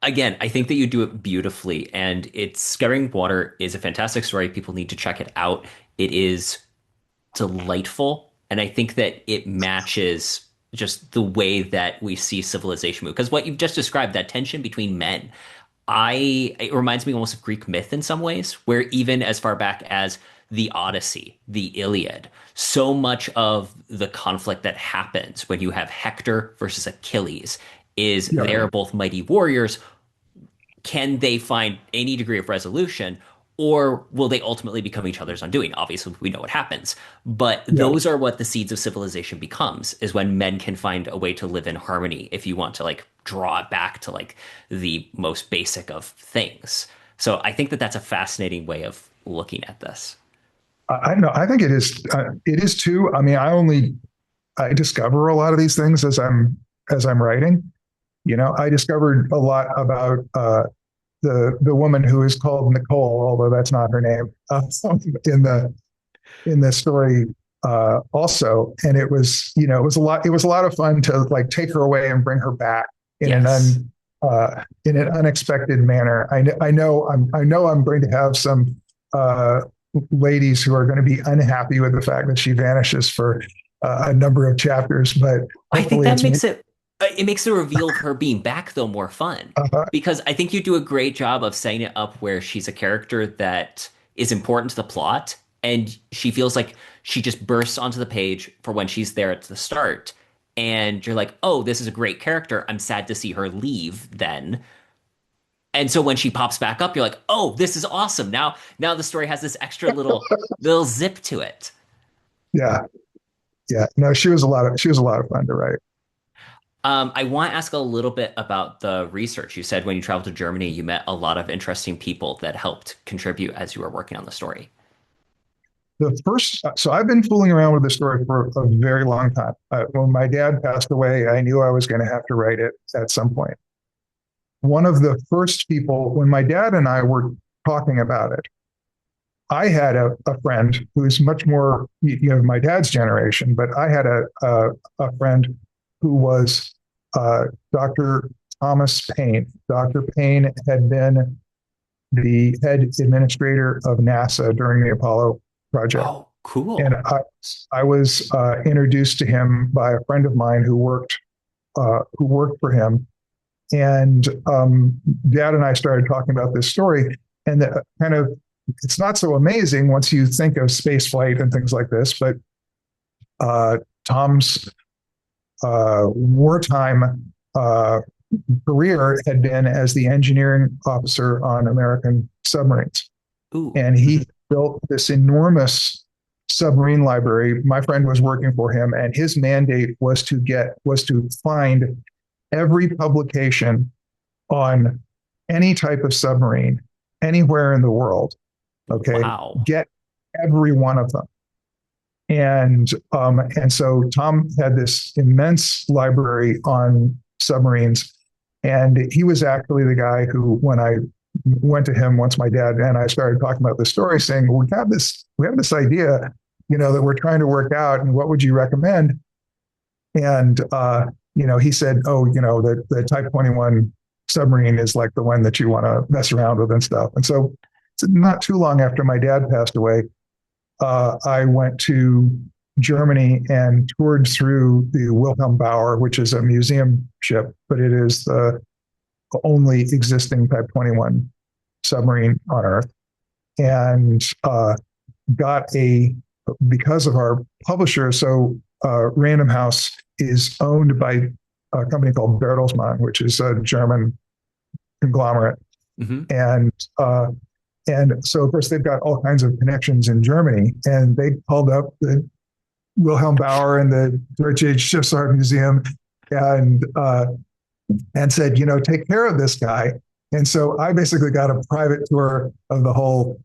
Again, I think that you do it beautifully, and it's Skyring Water is a fantastic story. People need to check it out. It is delightful, and I think that it matches just the way that we see civilization move. Because what you've just described, that tension between men, it reminds me almost of Greek myth in some ways, where even as far back as the Odyssey, the Iliad, so much of the conflict that happens when you have Hector versus Achilles is Yeah, they're both mighty warriors. Can they find any degree of resolution, or will they ultimately become each other's undoing? Obviously, we know what happens, but yeah. those are what the seeds of civilization becomes, is when men can find a way to live in harmony, if you want to like draw it back to like the most basic of things. So I think that that's a fascinating way of looking at this. I know. I think it is. It is too. I mean, I discover a lot of these things as I'm writing. I discovered a lot about the woman who is called Nicole, although that's not her name, in the story also. And it was, it was a lot. It was a lot of fun to like take her away and bring her back Yes. in an unexpected manner. I know I'm going to have some uh, ladies who are going to be unhappy with the fact that she vanishes for a number of chapters, but I think hopefully that it's makes the reveal of her being back though more fun uh, because I think you do a great job of setting it up where she's a character that is important to the plot and she feels like she just bursts onto the page for when she's there at the start and you're like, "Oh, this is a great character. I'm sad to see her leave then." And so when she pops back up, you're like, "Oh, this is awesome. Now the story has this extra little zip to it." yeah, yeah. No, she was a lot of fun to write. I want to ask a little bit about the research. You said when you traveled to Germany, you met a lot of interesting people that helped contribute as you were working on the story. So I've been fooling around with this story for a very long time. When my dad passed away, I knew I was going to have to write it at some point. One of the first people, when my dad and I were talking about it, I had a friend who's much more, my dad's generation, but I had a friend who was Dr. Thomas Paine. Dr. Paine had been the head administrator of NASA during the Apollo project. Oh, And cool. I was introduced to him by a friend of mine who worked for him. And Dad and I started talking about this story, and the, kind of it's not so amazing once you think of space flight and things like this. But Tom's wartime career had been as the engineering officer on American submarines, Ooh. and he built this enormous submarine library. My friend was working for him, and his mandate was to find every publication on any type of submarine anywhere in the world. Okay, Wow. get every one of them. And so Tom had this immense library on submarines, and he was actually the guy who, when I went to him once my dad and I started talking about the story, saying, well, we have this idea, that we're trying to work out, and what would you recommend? And he said, oh, the Type 21 submarine is like the one that you want to mess around with and stuff. And so, not too long after my dad passed away, I went to Germany and toured through the Wilhelm Bauer, which is a museum ship, but it is the only existing Type 21 submarine on Earth, and because of our publisher. So Random House is owned by a company called Bertelsmann, which is a German conglomerate, Hmm. and so of course they've got all kinds of connections in Germany, and they called up the Wilhelm Bauer and the Deutsche Schiffsart Museum, and said, take care of this guy. And so I basically got a private tour of the whole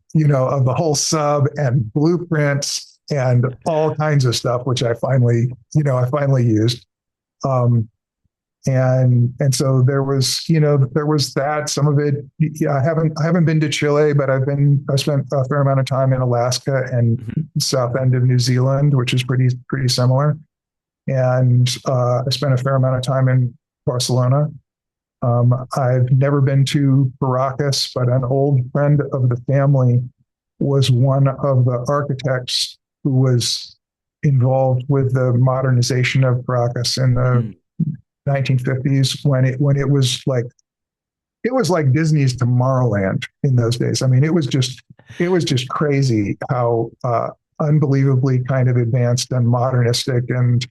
sub and blueprints and all kinds of stuff, which I finally used. Um, and so there was that. Some of it, yeah, I haven't been to Chile, but I spent a fair amount of time in Alaska and Hmm. south end of New Zealand, which is pretty similar. And I spent a fair amount of time in Barcelona. I've never been to Caracas, but an old friend of the family was one of the architects who was involved with the modernization of Caracas in the 1950s, when it was like Disney's Tomorrowland in those days. I mean, it was just crazy how unbelievably kind of advanced and modernistic, and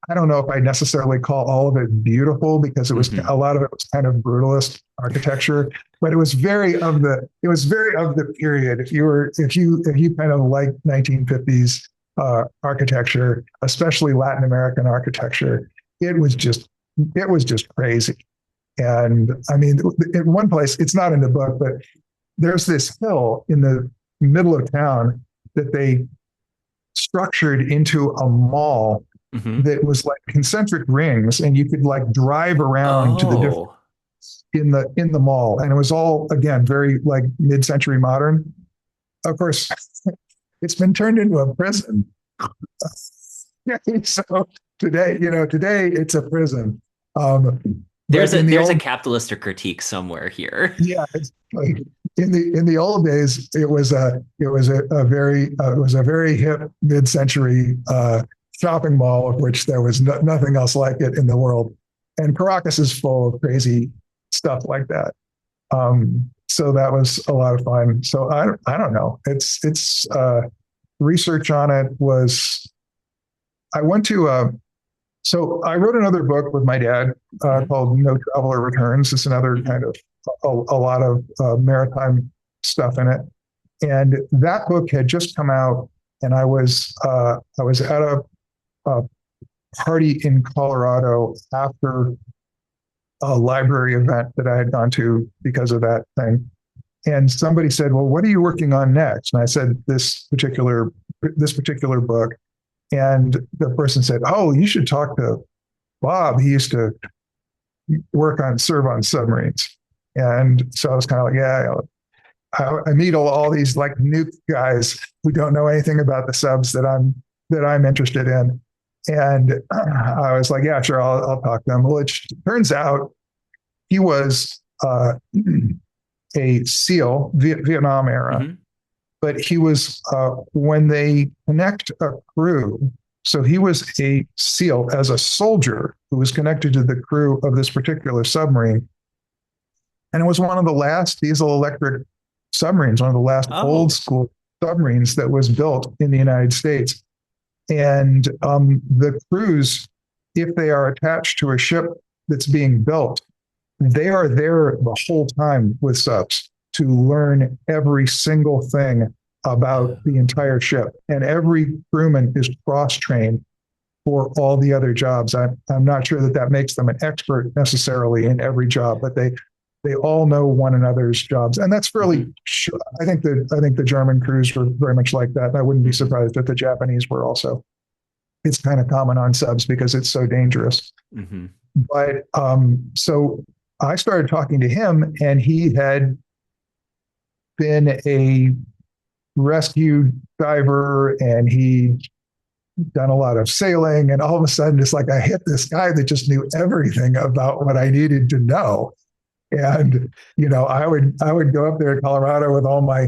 I don't know if I necessarily call all of it beautiful, because Hmm. a lot of it was kind of brutalist architecture, but it was very of the period. If you kind of like 1950s architecture, especially Latin American architecture, it was just crazy. And I mean, in one place, it's not in the book, but there's this hill in the middle of town that they structured into a mall Hmm. that was like concentric rings, and you could like drive around to the different Oh. in the mall, and it was all again very like mid-century modern. Of course, it's been turned into a prison. So today it's a prison. But in the There's a old, capitalistic critique somewhere here. yeah, it's like in the old days, it was a very hip mid-century shopping mall of which there was nothing else like it in the world, and Caracas is full of crazy stuff like that. So that was a lot of fun. So I don't know. It's research on it was I went to so I wrote another book with my dad Mhm. called No Traveler Returns. It's another Mhm. kind of a lot of maritime stuff in it, and that book had just come out, and I was at a party in Colorado after a library event that I had gone to because of that thing. And somebody said, "Well, what are you working on next?" And I said, this particular book." And the person said, "Oh, you should talk to Bob. He used to serve on submarines." And so I was kind of like, "Yeah." I meet all these like nuke guys who don't know anything about the subs that I'm interested in. And I was like, "Yeah, sure, I'll talk to them." Well, it turns out he was a SEAL, Vietnam era, Mhm. but he was when they connect a crew. So he was a SEAL as a soldier who was connected to the crew of this particular submarine, and it was one of the last diesel electric submarines, one of the last old Oh. school submarines that was built in the United States. And the crews, if they are attached to a ship that's being built, they are there the whole time with subs to learn every single thing about the entire ship. And every crewman is cross trained for all the other jobs. I'm not sure that that makes them an expert necessarily in every job, but they all know one another's jobs, and that's fairly. Mhm. Sure. I think the German crews were very much like that. And I wouldn't be Mhm. surprised if the Japanese were also. It's kind of common on subs because it's so dangerous. Mhm. But so I started talking to him, and he had been a rescue diver, and he done a lot of sailing, and all of a sudden it's like I hit this guy that just knew everything about what I needed to know. And I would go up there to Colorado with all my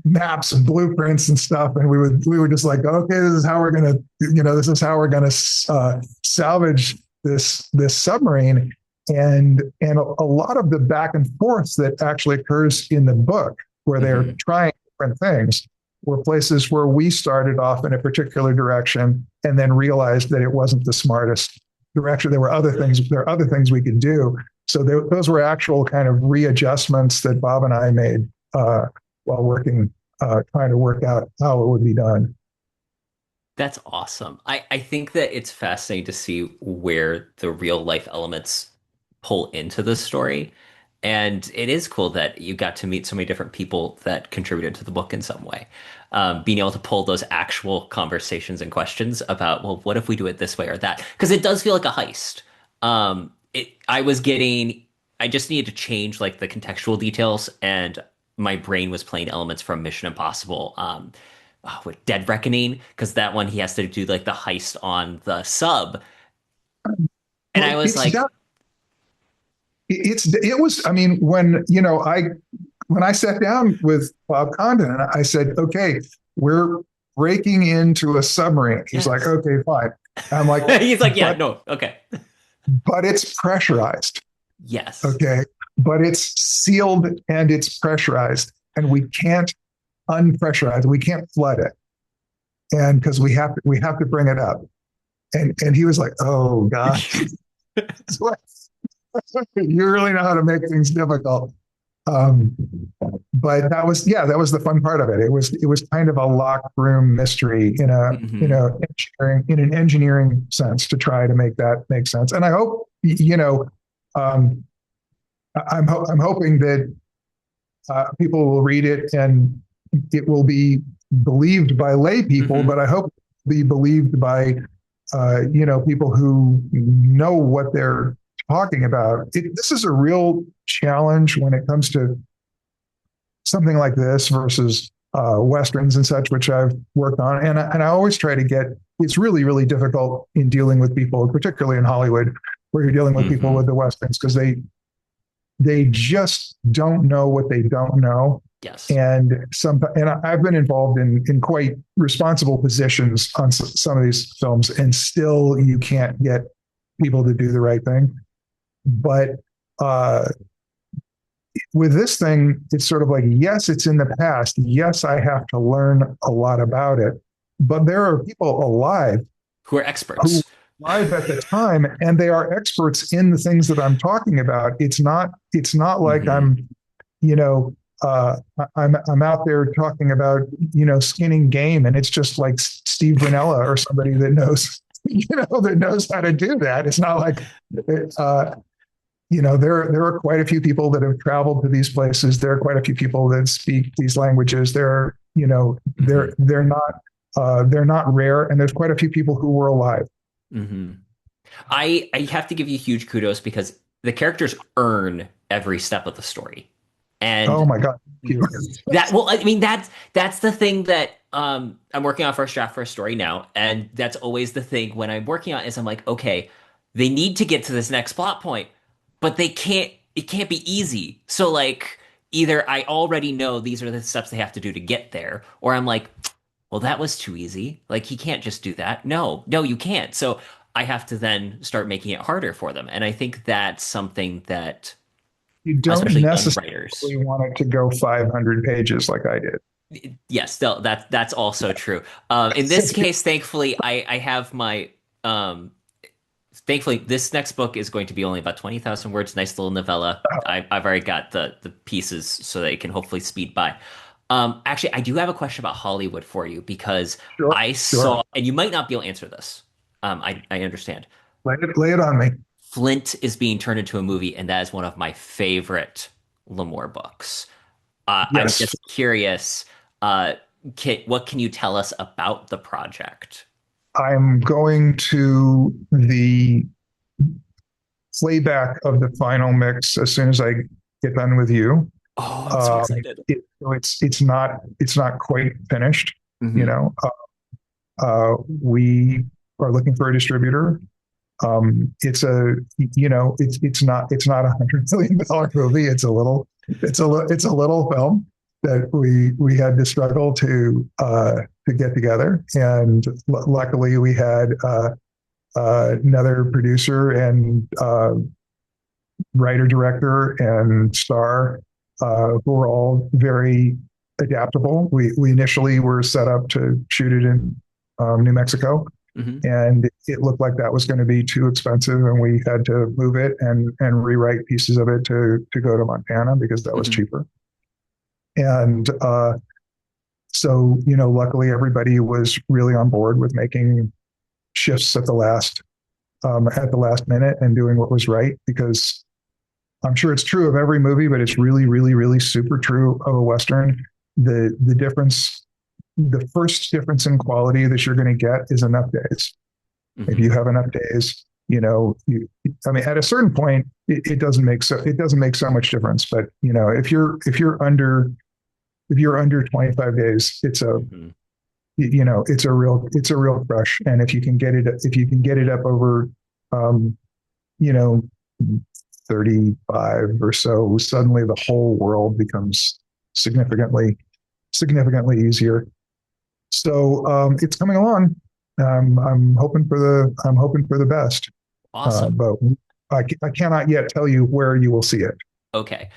maps and blueprints and stuff, and we were just like, okay, this is how we're gonna this is how we're gonna salvage this submarine. And a lot of the back and forth that actually occurs in the book, where they're Mhm. trying different things, were places where we started off in a particular direction and then realized that it wasn't the smartest direction. There are other things we could do. So those were actual kind of readjustments that Bob and I made while working, trying to work out how it would be done. That's awesome. I think that it's fascinating to see where the real life elements pull into the story. And it is cool that you got to meet so many different people that contributed to the book in some way. Being able to pull those actual conversations and questions about, well, what if we do it this way or that? Because it does feel like a heist. I just needed to change like the contextual details, and my brain was playing elements from Mission Impossible. With Dead Reckoning, because that one he has to do like the heist on the sub, and I Well, was like, it was. I mean, when I sat down with Bob Condon, I said, "Okay, we're breaking into a submarine." He's like, yes. "Okay, fine." I'm like, He's like, yeah, "But no, okay, it's pressurized, yes. okay? But it's sealed and it's pressurized, and we can't unpressurize. We can't flood it, and because we have to bring it up." And he was like, "Oh God." You really know how to make things difficult. Um, but that was the fun part of it. It was kind of a locked room mystery Hmm. in an engineering sense to try to make that make sense. And I hope um, I'm hoping that people will read it and it will be believed by lay people, Hmm. but I hope it will be believed by people who know what they're talking about. This is a real challenge when it comes to something like this versus westerns and such, which I've worked on, and I always try to get. It's really really difficult in dealing with people, particularly in Hollywood, where you're dealing with people Hmm. with the westerns because they just don't know what they don't know. Yes. And I've been involved in quite responsible positions on some of these films, and still you can't get people to do the right thing. But uh, with this thing, it's sort of like, yes, it's in the past. Yes, I have to learn a lot about it, but there are people alive Who are who experts. live at the time, and they are experts in the things that I'm talking about. It's not like Hmm. you know, I'm out there talking about, skinning game, and it's just like Steve Granella or somebody that knows, that knows how to do that. It's not like, uh, there are quite a few people that have traveled to these places. There are quite a few people that speak these languages. There are, Hmm. they're not rare, and there's quite a few people who were alive. Hmm. I have to give you huge kudos because the characters earn every step of the story. Oh And my God. Thank you. that, well, I mean, that's the thing that I'm working on first draft for a story now, and that's always the thing when I'm working on is I'm like, okay, they need to get to this next plot point, but it can't be easy. So like either I already know these are the steps they have to do to get there, or I'm like, well, that was too easy. Like he can't just do that. No, no, you can't. So I have to then start making it harder for them. And I think that's something that You don't especially young writers. necessarily want it to go 500 pages like I did. Yes, still that's also true. In this case, thankfully, I have my thankfully this next book is going to be only about 20,000 words. Nice little novella. I've already got the pieces so that it can hopefully speed by. Actually, I do have a question about Hollywood for you because Sure, I sure. saw, and you might not be able to answer this. I understand. Lay it on me. Flint is being turned into a movie, and that is one of my favorite L'Amour books. I'm Yes, just curious, uh, what can you tell us about the project? I'm going to the playback of the final mix as soon as I get done with you. Oh, I'm so excited. So it's not quite finished. You Hmm. know, we are looking for a distributor. It's a it's not $100 million movie. It's a little film that we had to struggle to get together, and luckily we had another producer and writer director and star who were all very adaptable. We initially were set up to shoot it in New Mexico, Hmm. and it looked like that was going to be too expensive, and we had to move it and rewrite pieces of it to go to Montana because that was Hmm. cheaper. And so, luckily everybody was really on board with making shifts at the last minute and doing what was right, because I'm sure it's true of every movie, but it's really really really super true of a western. The difference, the first difference in quality that you're going to get is enough days. If Hmm. you have enough days, I mean, at a certain point, it doesn't make so much difference. But if you're under 25 days, Hmm. it's a real crush. And if you can get it up over, um, you know, 35 or so, suddenly the whole world becomes significantly significantly easier. So it's coming along. I'm hoping for the best, Awesome. but I cannot yet tell you where you will see it. Okay.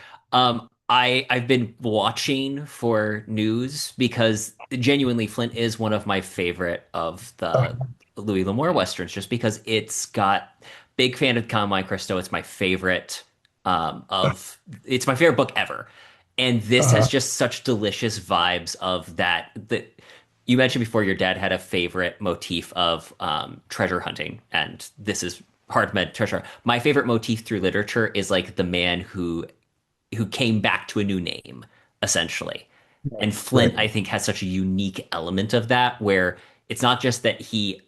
I've been watching for news because genuinely Flint is one of my favorite of Uh, the Louis L'Amour westerns, just because it's got big fan of Count Monte Cristo. It's my favorite of it's my favorite book ever, and this has uh, just such delicious vibes of that. That you mentioned before, your dad had a favorite motif of treasure hunting, and this is hard med treasure. My favorite motif through literature is like the man who came back to a new name, essentially. And Flint, right. I think, has such a unique element of that where it's not just that he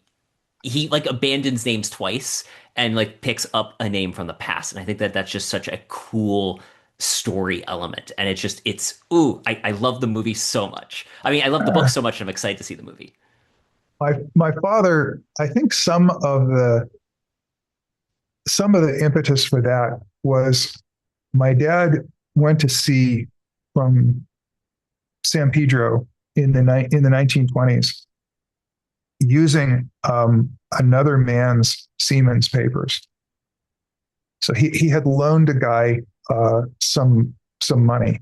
he like abandons names twice and like picks up a name from the past. And I think that that's just such a cool story element. And it's just, it's, ooh, I love the movie so much. I mean, I love the book so much, and I'm excited to see the movie. My father, I think some of the impetus for that was my dad went to sea from San Pedro in the 1920s using another man's seaman's papers. So he had loaned a guy some money,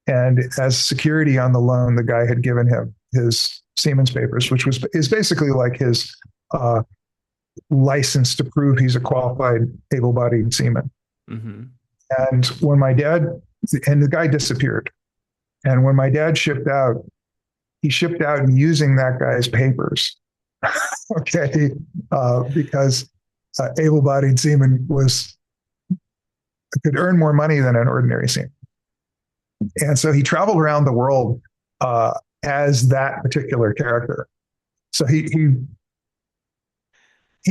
and as security on the loan, the guy had given him his seaman's papers, which is basically like his uh, license to prove he's a qualified, able-bodied seaman. Hmm. And when my dad and the guy disappeared, and when my dad shipped out, he shipped out using that guy's papers. Okay, because able-bodied seaman was could earn more money than an ordinary seaman, and so he traveled around the world as that particular character. So he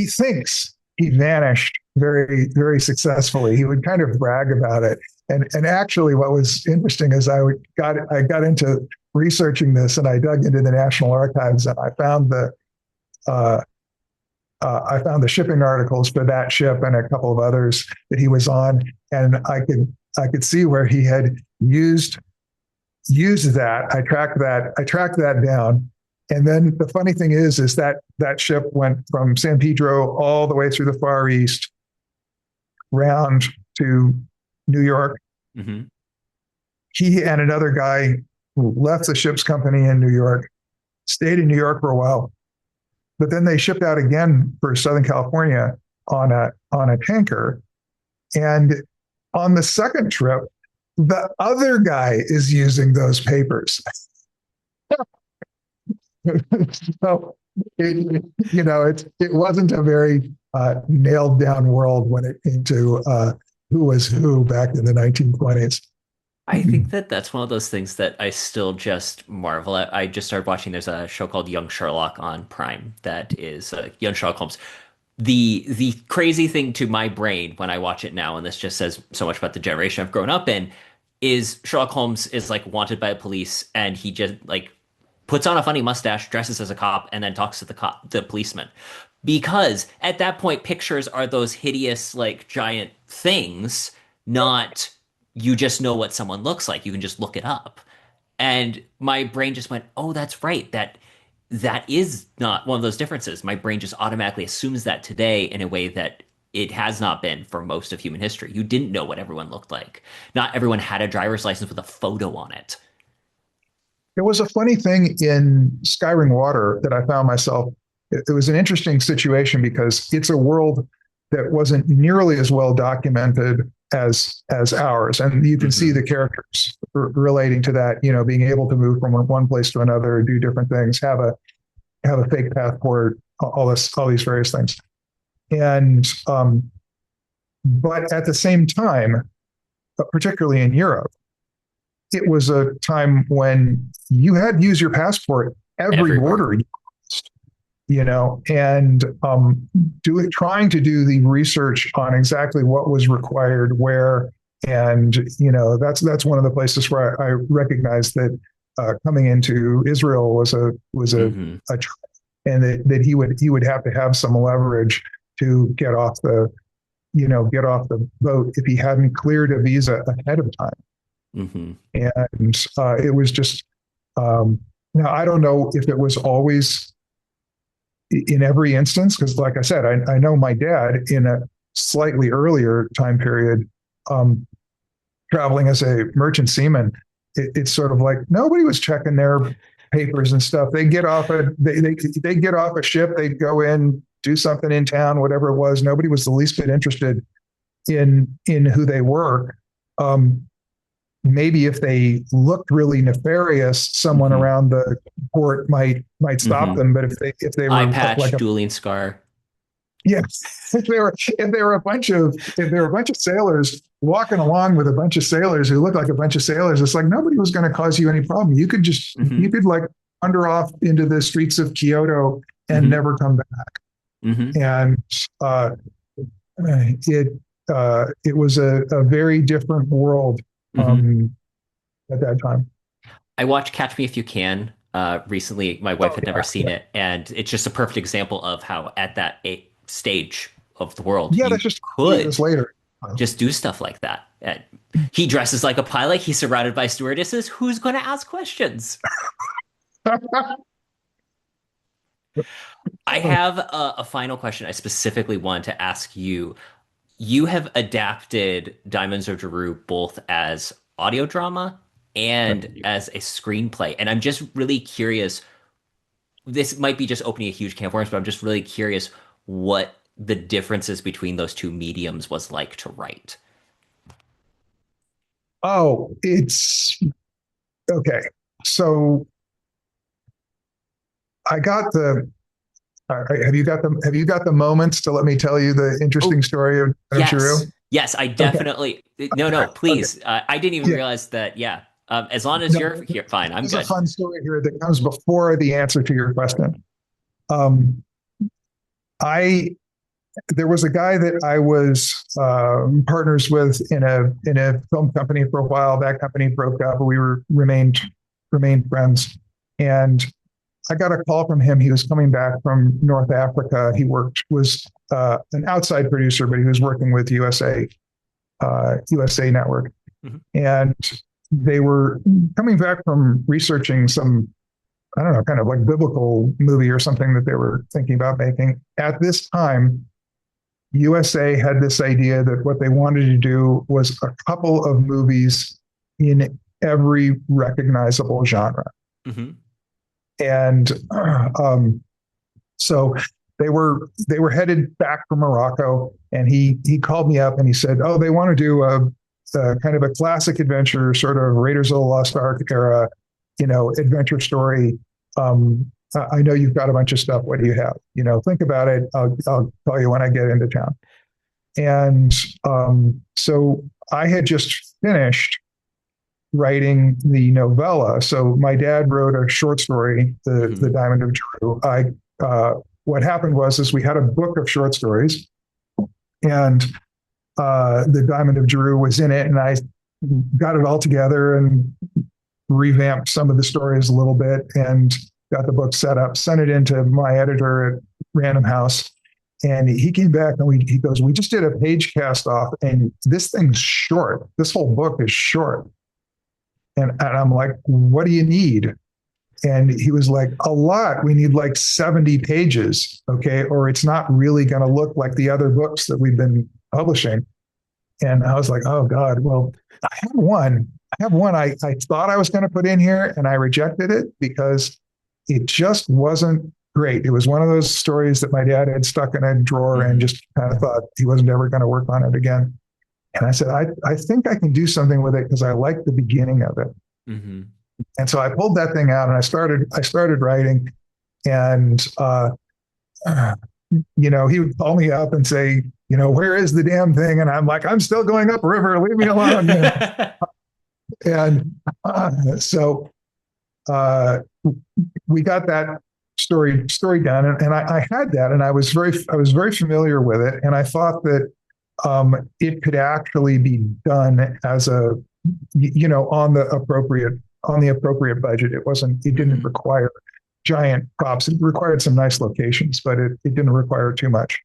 thinks he vanished very, very successfully. He would kind of brag about it. And actually, what was interesting is I got into researching this, and I dug into the National Archives, and uh, I found the shipping articles for that ship and a couple of others that he was on, and I could see where he had used that. I tracked that down. And then the funny thing is that that ship went from San Pedro all the way through the Far East, round to New York. Hmm. He and another guy left the ship's company in New York, stayed in New York for a while, but then they shipped out again for Southern California on a tanker. And on the second trip, the other guy is using those papers. So it wasn't a very nailed down world when it came to who was who back in the 1920s. I think that that's one of those things that I still just marvel at. I just started watching, there's a show called Young Sherlock on Prime that is Young Sherlock Holmes. The crazy thing to my brain when I watch it now, and this just says so much about the generation I've grown up in, is Sherlock Holmes is like wanted by the police, and he just like puts on a funny mustache, dresses as a cop, and then talks to the policeman. Because at that point, pictures are those hideous, like giant things, not you just know what someone looks like. You can just look it up. And my brain just went, oh, that's right. That is not one of those differences. My brain just automatically assumes that today in a way that it has not been for most of human history. You didn't know what everyone looked like. Not everyone had a driver's license with a photo on it. There was a funny thing in Skyring Water that I found myself. It was an interesting situation because it's a world that wasn't nearly as well documented as ours, and you can see Hmm. the characters relating to that. Being able to move from one place to another, do different things, have a fake passport, all these various things, and but at the same time, particularly in Europe, it was a time when you had to use your passport every Everywhere. border and trying to do the research on exactly what was required where, and that's one of the places where I recognized that coming into Israel Hmm. a and that he would have to have some leverage to get off the boat if he hadn't cleared a visa ahead of time. Hmm. And it was just now I don't know if it was always in every instance, because like I said, I know my dad in a slightly earlier time period, um, traveling as a merchant seaman, it's sort of like nobody was checking their papers and stuff. They get off a ship, they'd go in, do something in town, whatever it was. Nobody was the least bit interested in who they were. Um, Maybe if they looked really nefarious, someone Hmm. around the port might stop Hmm. them. But if they Eye were like patch, a dueling scar. yes, if they were a bunch of sailors walking along with a bunch of sailors who looked like a bunch of sailors, it's like nobody was going to cause you any problem. You Hmm. could like wander off into the streets of Kyoto and Hmm. never come back. Hmm. and it it was a very different world Hmm. at that time. I watched Catch Me If You Can recently. My wife Oh had never yeah, seen yeah, it, and it's just a perfect example of how at that stage of the world yeah. you That's just could years later. just do stuff like that. And he dresses like a pilot. He's surrounded by stewardesses. Who's going to ask questions? I have a final question I specifically wanted to ask you. You have adapted Diamonds of Jeru both as audio drama and as a screenplay. And I'm just really curious. This might be just opening a huge can of worms, but I'm just really curious what the differences between those two mediums was like to write. Oh, it's okay. So I got the. Have you got the moments to let me tell you the interesting Oh, story of yes. Giroux? Yes, I Okay. definitely. No, no, Okay. Okay. please. I didn't even Yeah. realize that. Yeah. As long as No, you're here, fine. I'm there's a good. fun story here that comes before the answer to your question. Um, I there was a guy that I was partners with in a film company for a while. That company broke up, but we were remained friends. And I got a call from him. He was coming back from North Africa. He worked was an outside producer, but he was working with USA Network, Mhm. and they were coming back from researching some, I don't know, kind of like biblical movie or something that they were thinking about making. At this time, USA had this idea that what they wanted to do was a couple of movies in every recognizable genre. Mhm. And so they were headed back from Morocco, and he called me up and he said, "Oh, they want to do a kind of a classic adventure, sort of Raiders of the Lost Ark era, adventure story. I know you've got a bunch of stuff. What do you have? Think about it. I'll tell you when I get into town." And so I had just finished writing the novella. So my dad wrote a short story, the Mhm. Diamond of Jeru. What happened was is we had a book of short stories, and the Diamond of Jeru was in it, and I got it all together and revamped some of the stories a little bit, and got the book set up, sent it into my editor at Random House. And he came back and he goes, "We just did a page cast off, and this thing's short. This whole book is short." And I'm like, "What do you need?" And he was like, "A lot. We need like 70 pages, okay? Or it's not really going to look like the other books that we've been publishing." And I was like, "Oh God, well, I have one. I have one I thought I was going to put in here, and I rejected it because it just wasn't great. It was one of those stories that my dad had stuck in a drawer and Mhm. just kind of thought he wasn't ever going to work on it again." And I said, I think I can do something with it because I like the beginning of it. Mhm. And so I pulled that thing out and I started writing. And he would call me up and say, "Where is the damn thing?" And I'm like, "I'm still going upriver. Leave me alone." And so uh, we got that story done, and I had that, and I was very familiar with it, and I thought that it could actually be done as on the appropriate budget. It didn't Mhm. require giant props. It required some nice locations, but it didn't require too much.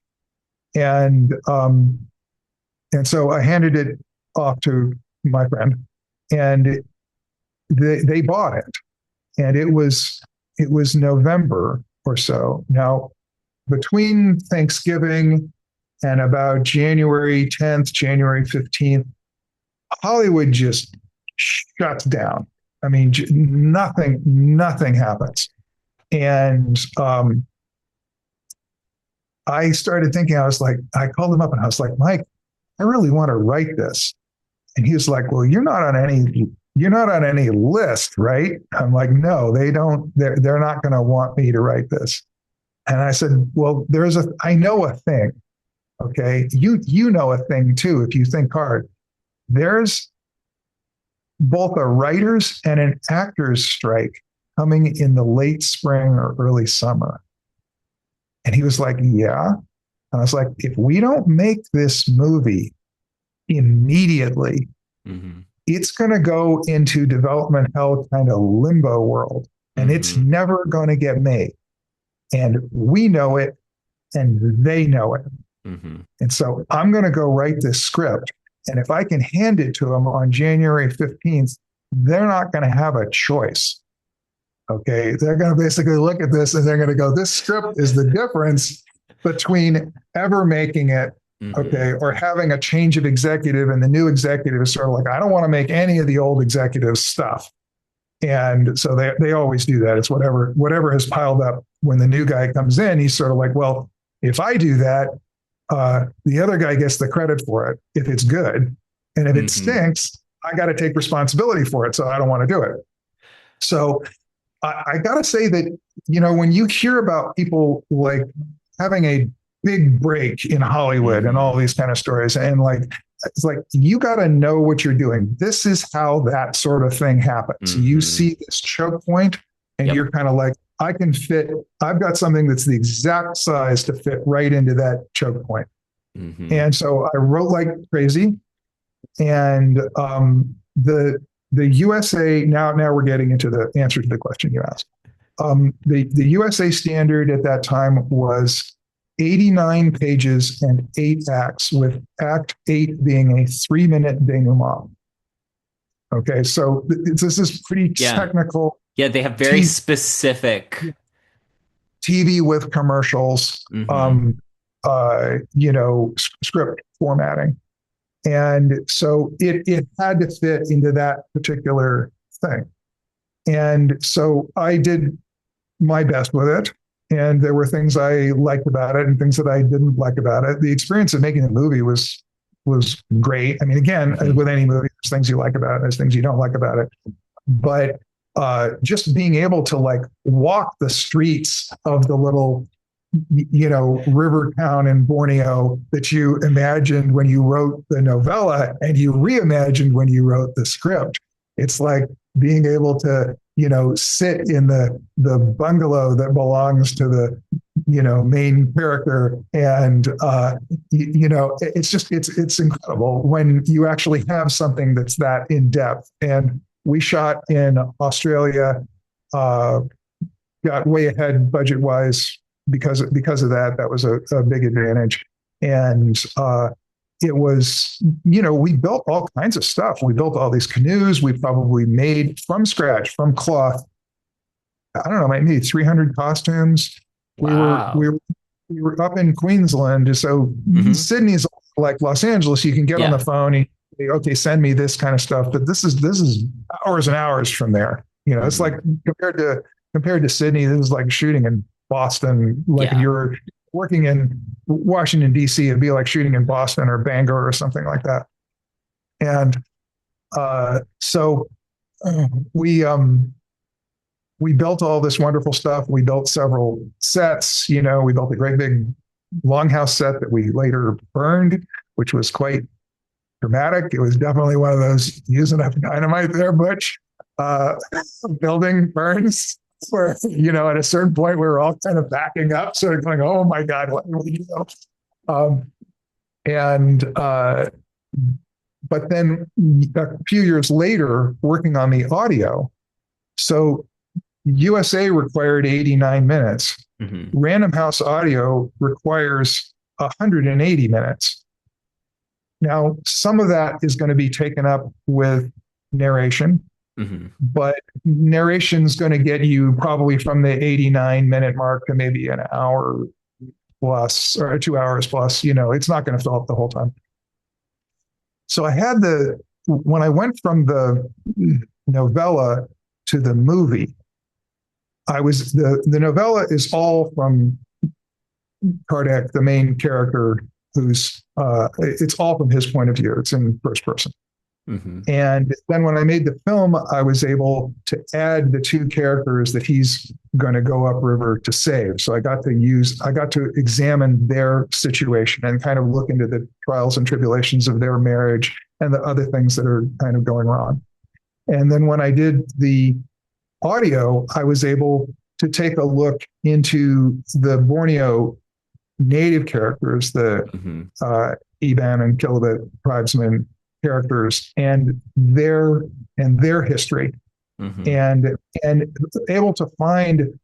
And and so I handed it off to my friend, and they bought it, and it was November or so. Now, between Thanksgiving and about January 10th, January 15th, Hollywood just shuts down. I mean, nothing happens. And I started thinking, I called him up and I was like, "Mike, I really want to write this." And he was like, "Well, you're not on any list, right?" I'm like, "No, they don't, they're not going to want me to write this." And I said, "Well, I know a thing. Okay. You know a thing too, if you think hard. There's both a writers and an actors strike coming in the late spring or early summer. And he was like, yeah. And I was like, if we don't make this movie immediately, Hmm. it's going to go into development hell kind of limbo world, and it's Hmm. never going to get made. And we know it, and they know it. Hmm. And so I'm going to go write this script. And if I can hand it to them on January 15th, they're not going to have a choice. Okay. They're going to basically look at this and they're going to go, this script is the difference between ever making it, Hmm. okay, or having a change of executive. And the new executive is sort of like, I don't want to make any of the old executive stuff. And so they always do that. It's whatever has piled up when the new guy comes in, he's sort of like, well, if I do that, the other guy gets the credit for it if it's good. And if it Hmm. stinks, I got to take responsibility for it. So I don't want to do it. So I got to say that, when you hear about people like having a big break in Hollywood and all Hmm. these kind of stories, and like, it's like, you got to know what you're doing. This is how that sort of thing happens. You Hmm. see this choke point and Yep. you're kind of like, I've got something that's the exact size to fit right into that choke point. Hmm. And so I wrote like crazy. And the USA, now we're getting into the answer to the question you asked. The USA standard at that time was 89 pages and 8 acts, with Act 8 being a 3-minute denouement. Okay, so this is pretty Yeah. technical Yeah, they have very TV, specific. with commercials, Hmm. script formatting. And so it had to fit into that particular thing. And so I did my best with it. And there were things I liked about it and things that I didn't like about it. The experience of making the movie was great. I mean, again, Hmm. with any movie, there's things you like about it, there's things you don't like about it. But just being able to like walk the streets of the little river town in Borneo that you imagined when you wrote the novella and you reimagined when you wrote the script. It's like being able to, sit in the bungalow that belongs to the, main character. And, it's incredible when you actually have something that's that in depth. And we shot in Australia, uh, got way ahead budget wise because of that. That was a big advantage. And it was, we built all kinds of stuff. We built all these canoes. We probably made from scratch, from cloth. I don't know, maybe 300 costumes. We were we Wow. were we were up in Queensland, so Hmm. Sydney's like Los Angeles. You can get on the Yeah. phone and say, okay, send me this kind of stuff. But this is hours and hours from there. It's like Hmm. compared to Sydney, this is like shooting in Boston. Like if Yeah. you're working in Washington D.C., it'd be like shooting in Boston or Bangor or something like that. And so we we built all this wonderful stuff. We built several sets. We built a great big longhouse set that we later burned, which was quite dramatic. It was definitely one of those using up dynamite there, Butch. Uh, Building burns where, at a certain point, we were all kind of backing up, sort of going, oh my God, what do we do? Um, and, but then a few years later, working on the audio, so USA required 89 minutes. Hmm. Random House Audio requires 180 minutes. Now, some of that is going to be taken up with narration, Hmm. but narration is going to get you probably from the 89-minute mark to maybe an hour plus or 2 hours plus. It's not going to fill up the whole time. So when I went from the novella to the movie, the novella is all from Kardec, the main character, who's it's all from his point of view. It's in first person. Hmm. And then when I made the film, I was able to add the two characters that he's going to go upriver to save. So I got to examine their situation and kind of look into the trials and tribulations of their marriage and the other things that are kind of going wrong. And then when I did the audio, I was able to take a look into the Borneo native characters, the Hmm. Iban and Kilobit tribesmen characters, and their history, Hmm. and able to find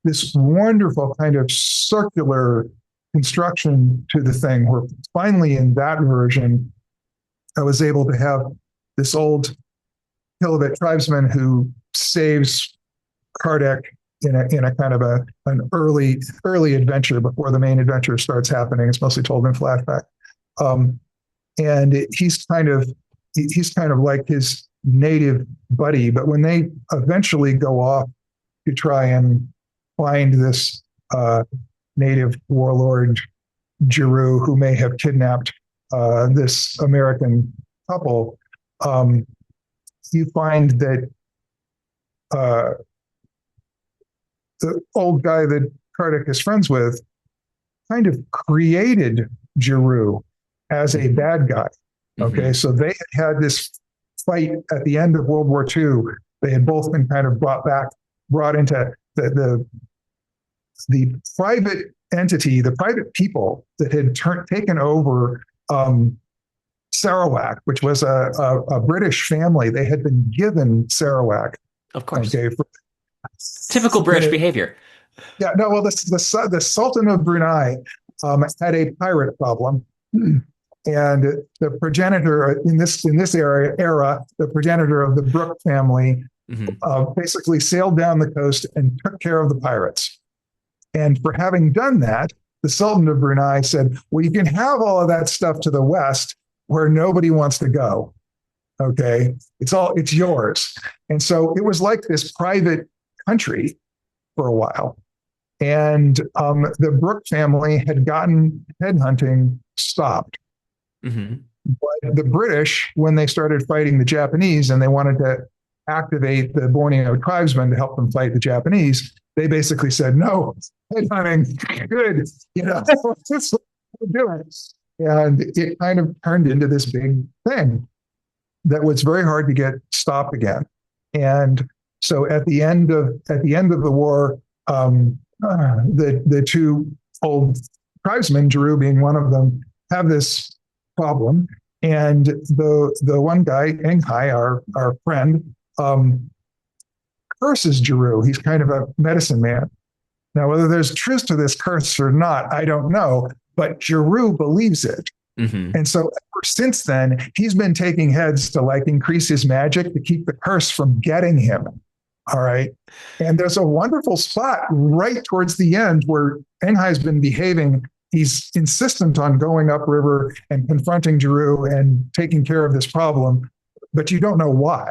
this wonderful kind of circular construction to the thing. Where finally, in that version, I was able to have this old Kilobit tribesman who saves Kardec in a kind of an early adventure before the main adventure starts happening. It's mostly told in flashback, um, and he's kind of like his native buddy. But when they eventually go off to try and find this native warlord Giroux who may have kidnapped this American couple, um, you find that uh, the old guy that Kardec is friends with kind of created Giroux as a Hmm. bad guy. Okay, Hmm. so they had this fight at the end of World War II. They had both been kind of brought into the private entity, the private people that had taken over Sarawak, which was a British family. They had been given Sarawak. Of course. Okay, Typical British behavior. yeah, no, well, the Sultan of Brunei had a pirate problem, and the progenitor in this era, the progenitor of the Brooke family, Hmm. basically sailed down the coast and took care of the pirates. And for having done that, the Sultan of Brunei said, "Well, you can have all of that stuff to the west where nobody wants to go. Okay, it's yours." And so it was like this private country for a while. And the Brooke family had gotten headhunting stopped. Hmm. But the British, when they started fighting the Japanese and they wanted to activate the Borneo tribesmen to help them fight the Japanese, they basically said, "No, headhunting, good, that's what we're doing." And it kind of turned into this big thing that was very hard to get stopped again. And so at the end of the war, the two old tribesmen, Giroux being one of them, have this problem. And the one guy, Enghai, our friend, curses Giroux. He's kind of a medicine man. Now, whether there's truth to this curse or not, I don't know, but Giroux believes it. Hmm. And so ever since then, he's been taking heads to like increase his magic to keep the curse from getting him. All right. And there's a wonderful spot right towards the end where Enghai's been behaving. He's insistent on going upriver and confronting Giroux and taking care of this problem, but you don't know why.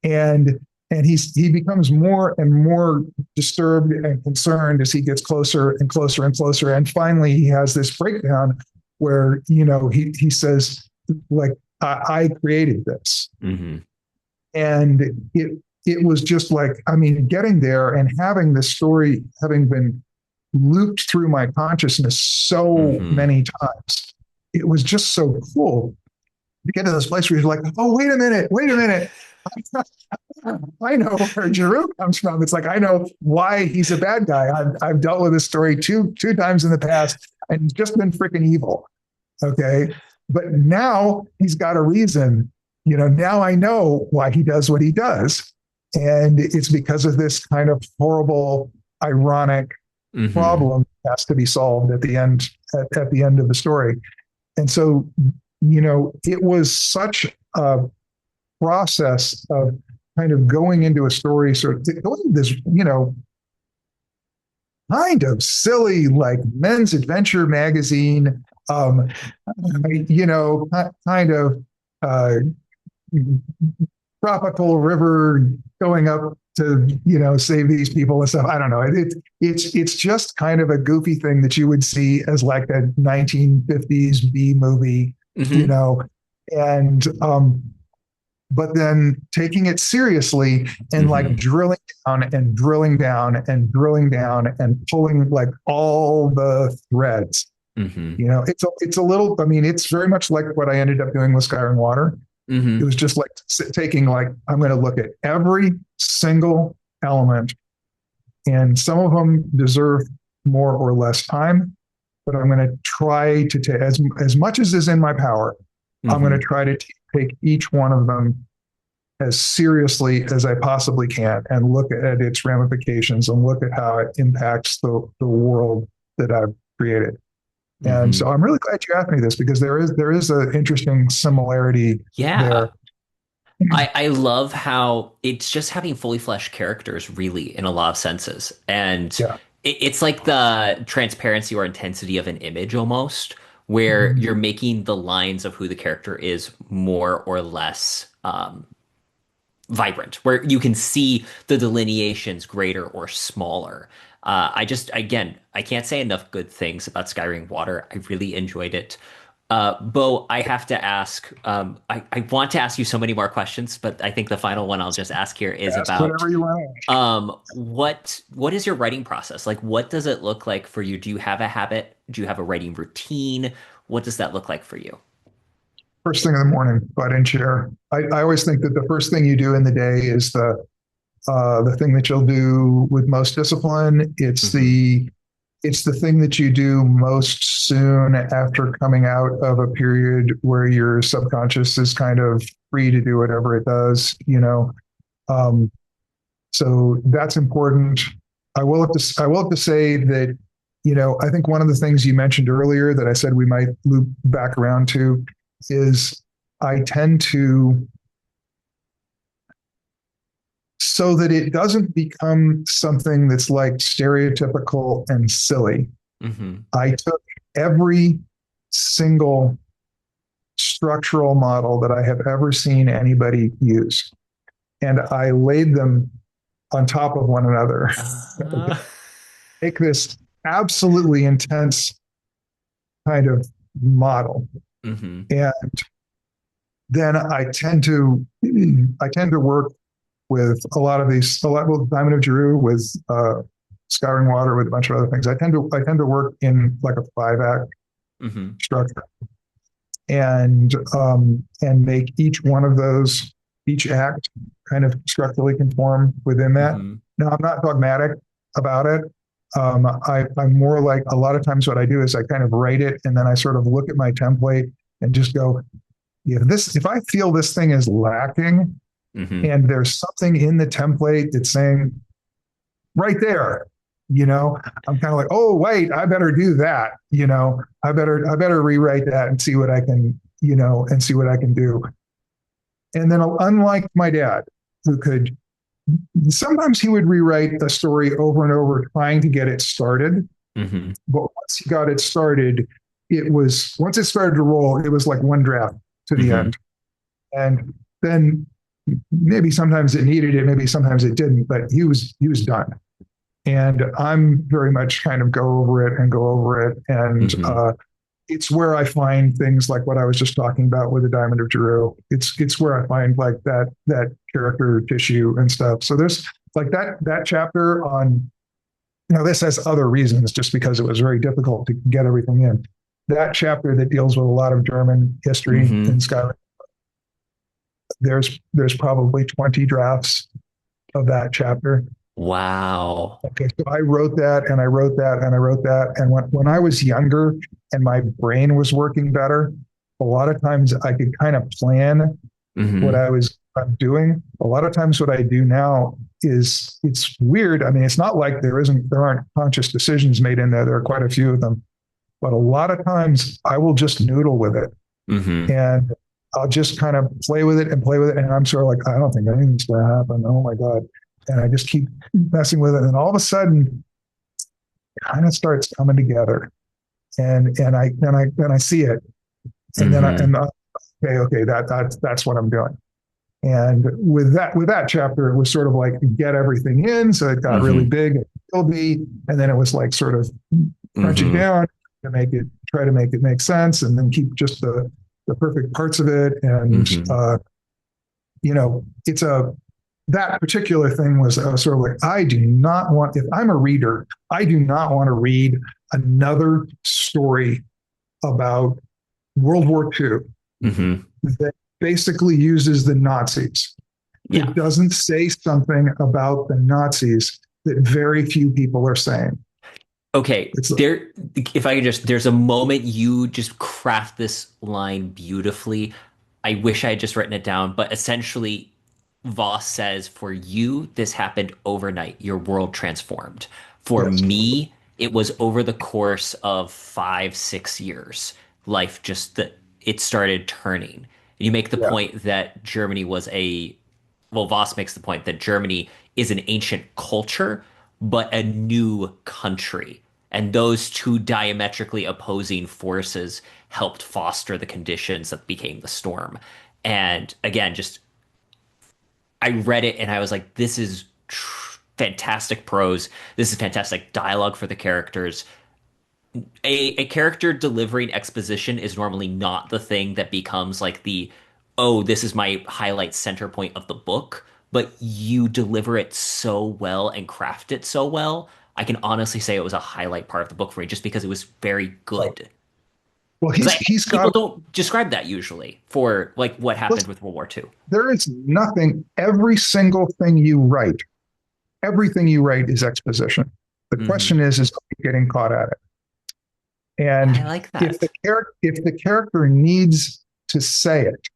And he becomes more and more disturbed and concerned as he gets closer and closer and closer. And finally, he has this breakdown where he says, like, I created this. Hmm. And it was just like, I mean, getting there and having this story having been looped through my consciousness so Hmm. many times, it was just so cool to get to this place where you're like, "Oh, wait a minute. I know where Giroux comes from." It's like, I know why he's a bad guy. I've dealt with this story two times in the past and just been freaking evil. Okay. But now he's got a reason. Now I know why he does what he does. And it's because of this kind of horrible, ironic Hmm. problem that has to be solved at the end of the story. And so, it was such a process of kind of going into a story, sort of going into this, kind of silly, like men's adventure magazine, kind of uh, tropical river going up to save these people and stuff. I don't know. It's just kind of a goofy thing that you would see as like a 1950s B movie, you Hmm. know, and but then taking it seriously and like Hmm. drilling down and drilling down and drilling down and pulling like all the threads. Hmm. It's a little. I mean, it's very much like what I ended up doing with Skyring Water. It Hmm. was just like taking like I'm going to look at every single element and some of them deserve more or less time. But I'm going to try to take as much as is in my power. I'm going to Hmm. try to take each one of them as seriously as I possibly can and look at its ramifications and look at how it impacts the world that I've created. And Hmm. so I'm really glad you asked me this because there is an interesting similarity Yeah. there. I love how it's just having fully fleshed characters, really, in a lot of senses. And Yeah. it's like the transparency or intensity of an image almost, where Mhm. you're making the lines of who the character is more or less vibrant, where you can see the delineations greater or smaller. Again, I can't say enough good things about Skyring Water. I really enjoyed it. Beau, I have to ask, I want to ask you so many more questions, but I think the final one I'll just ask here is Ask about whatever you want. what is your writing process? Like, what does it look like for you? Do you have a habit? Do you have a writing routine? What does that look like for you? First thing in the morning, butt in chair. I always think that the first thing you do in the day is the thing that you'll do with most discipline. Hmm. It's the thing that you do most soon after coming out of a period where your subconscious is kind of free to do whatever it does, you know. Um, so that's important. I will have to say that, I think one of the things you mentioned earlier that I said we might loop back around to is I tend to, so that it doesn't become something that's like stereotypical and silly. Hmm. I took every single structural model that I have ever seen anybody use and I laid them on top of one another. Uh, Make this absolutely intense kind of model. hmm. And then I tend to work with a lot with Diamond of Giroux, with Skyring Water, with a bunch of other things. I tend to work in like a 5 act Hmm. structure and make each one of those, each act kind of structurally conform within that. Hmm. Now I'm not dogmatic about it. I'm more like a lot of times what I do is I kind of write it and then I sort of look at my template and just go, if I feel this thing is lacking Hmm. and there's something in the template that's saying right there, I'm kind of like, oh wait, I better do that. I better rewrite that and see what I can, and see what I can do. And then unlike my dad, who could sometimes he would rewrite a story over and over trying to get it started. Hmm. But once he got it started, once it started to roll, it was like one draft to the Hmm. end. And then maybe sometimes it needed it, maybe sometimes it didn't, but he was done. And I'm very much kind of go over it and go over it. And Hmm. it's where I find things like what I was just talking about with the Diamond of Giroux. It's where I find like that character tissue and stuff. So there's like that chapter on, this has other reasons just because it was very difficult to get everything in. That chapter that deals with a lot of German history in Hmm. Skyrim, there's probably 20 drafts of that chapter. Wow. Okay, so I wrote that and I wrote that and I wrote that. And when I was younger and my brain was working better, a lot of times I could kind of plan what Hmm. I was doing. A lot of times what I do now is it's weird. I mean, it's not like there aren't conscious decisions made in there. There are quite a few of them. But a lot of times I will just noodle with it Hmm. and I'll just kind of play with it and play with it. And I'm sort of like, I don't think anything's going to happen. Oh my God. And I just keep messing with it. And all of a sudden, it kind of starts coming together. And I see it. And then Hmm. okay, that's what I'm doing. And with that chapter, it was sort of like get everything in. So it got really Hmm. big, will be, and then it was like sort of crunch it Hmm. down to try to make it make sense, and then keep just the perfect parts of it. And Hmm. it's that particular thing was sort of like I do not want. If I'm a reader, I do not want to read another story about World War II Hmm. that basically uses the Nazis. Yeah. That doesn't say something about the Nazis that very few people are saying. Okay, It's if I could just, there's a moment you just craft this line beautifully. I wish I had just written it down, but essentially, Voss says, for you, this happened overnight. Your world transformed. For yes, me, it was over the course of 5, 6 years. Life just, it started turning. And you make the yeah, point that Germany was well, Voss makes the point that Germany is an ancient culture, but a new country. And those two diametrically opposing forces helped foster the conditions that became the storm. And again, just I read it and I was like, this is fantastic prose. This is fantastic dialogue for the characters. A character delivering exposition is normally not the thing that becomes like oh, this is my highlight center point of the book, but you deliver it so well and craft it so well. I can honestly say it was a highlight part of the book for me just because it was very right. good. Well, Because he's people got. don't describe that usually for like what happened Listen, with World War II. there is nothing. Every single thing you write, everything you write is exposition. The Hmm. question is are you getting caught at it? I And like that. if the character needs to say it,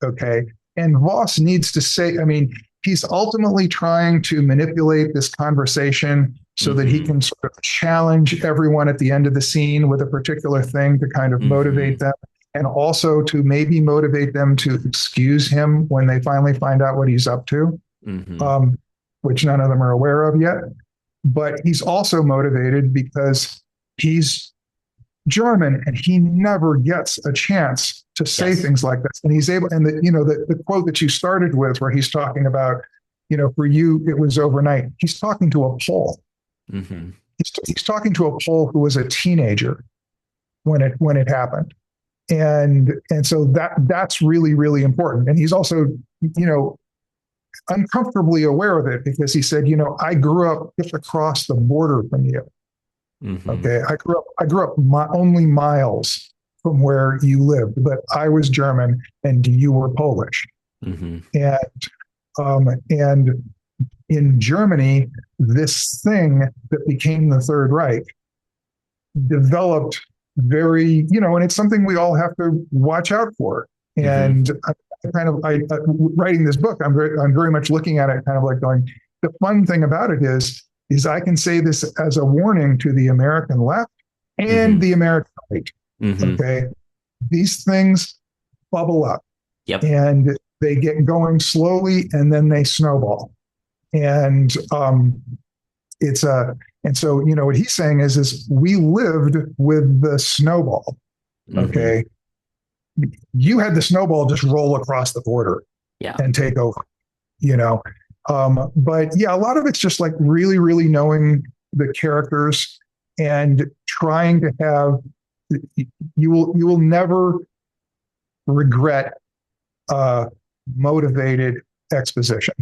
okay, and Voss needs to say, I mean, he's ultimately trying to manipulate this conversation so that he Hmm. can sort of challenge everyone at the end of the scene with a particular thing to kind of motivate Hmm. them, and also to maybe motivate them to excuse him when they finally find out what he's up to, Hmm. um, which none of them are aware of yet. But he's also motivated because he's German and he never gets a chance to say Yes. things like this. And he's able, and the quote that you started with, where he's talking about, for you, it was overnight. He's talking to a Pole. Hmm. He's talking to a Pole who was a teenager when it happened. And so that's really, really important. And he's also, you know, uncomfortably aware of it because he said, I grew up just across the border from you. Hmm. Okay, I grew up only miles from where you lived, but I was German and you were Polish. Hmm. And in Germany, this thing that became the Third Reich developed and it's something we all have to watch out for. Hmm. And writing this book, I'm very much looking at it, kind of like going. The fun thing about it is I can say this as a warning to the American left and Hmm. the American right. Hmm. Okay, these things bubble up Yep. and they get going slowly and then they snowball. And it's a and so what he's saying is we lived with the snowball. Hmm. Okay, you had the snowball just roll across the border Yeah. and take over. You know, but yeah, a lot of it's just like really, really knowing the characters and trying to have. You will never regret motivated exposition.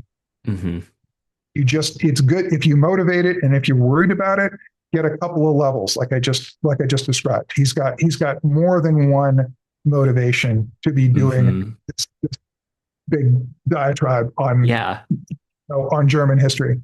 Hmm. It's good if you motivate it, and if you're worried about it, get a couple of levels, like I just described. He's got more than one motivation to be doing Hmm. this big diatribe Yeah. on German history.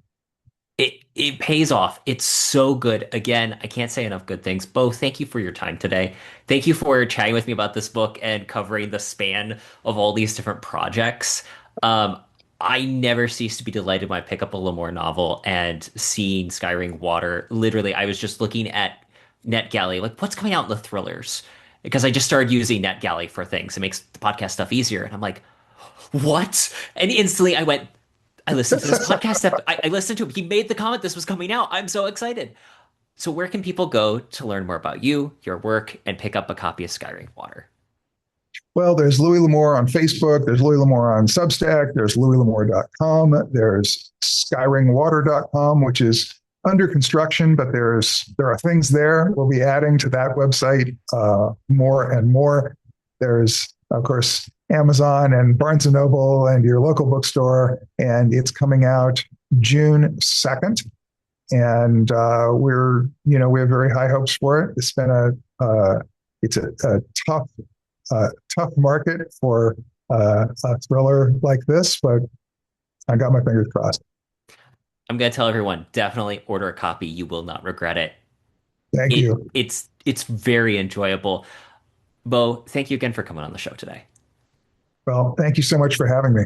It pays off. It's so good. Again, I can't say enough good things. Bo, thank you for your time today. Thank you for chatting with me about this book and covering the span of all these different projects. Um, I never cease to be delighted when I pick up a L'Amour novel and seeing Skyring Water. Literally, I was just looking at NetGalley, like what's coming out in the thrillers? Because I just started using NetGalley for things. It makes the podcast stuff easier. And I'm like, what? And instantly I listened to this podcast. I listened to him. He made the comment this was coming out. I'm so excited. So where can people go to learn more about you, your work, and pick up a copy of Skyring Water? Well, there's Louis L'Amour on Facebook. There's Louis L'Amour on Substack. There's louislamour.com. There's skyringwater.com, which is under construction, but there are things there. We'll be adding to that website more and more. There's, of course, Amazon and Barnes and Noble and your local bookstore, and it's coming out June 2nd. And we have very high hopes for it. It's a tough market for a thriller like this, but I got my fingers crossed. I'm gonna tell everyone, definitely order a copy. You will not regret it. Thank you. It's very enjoyable. Beau, thank you again for coming on the show today. Well, thank you so much for having me.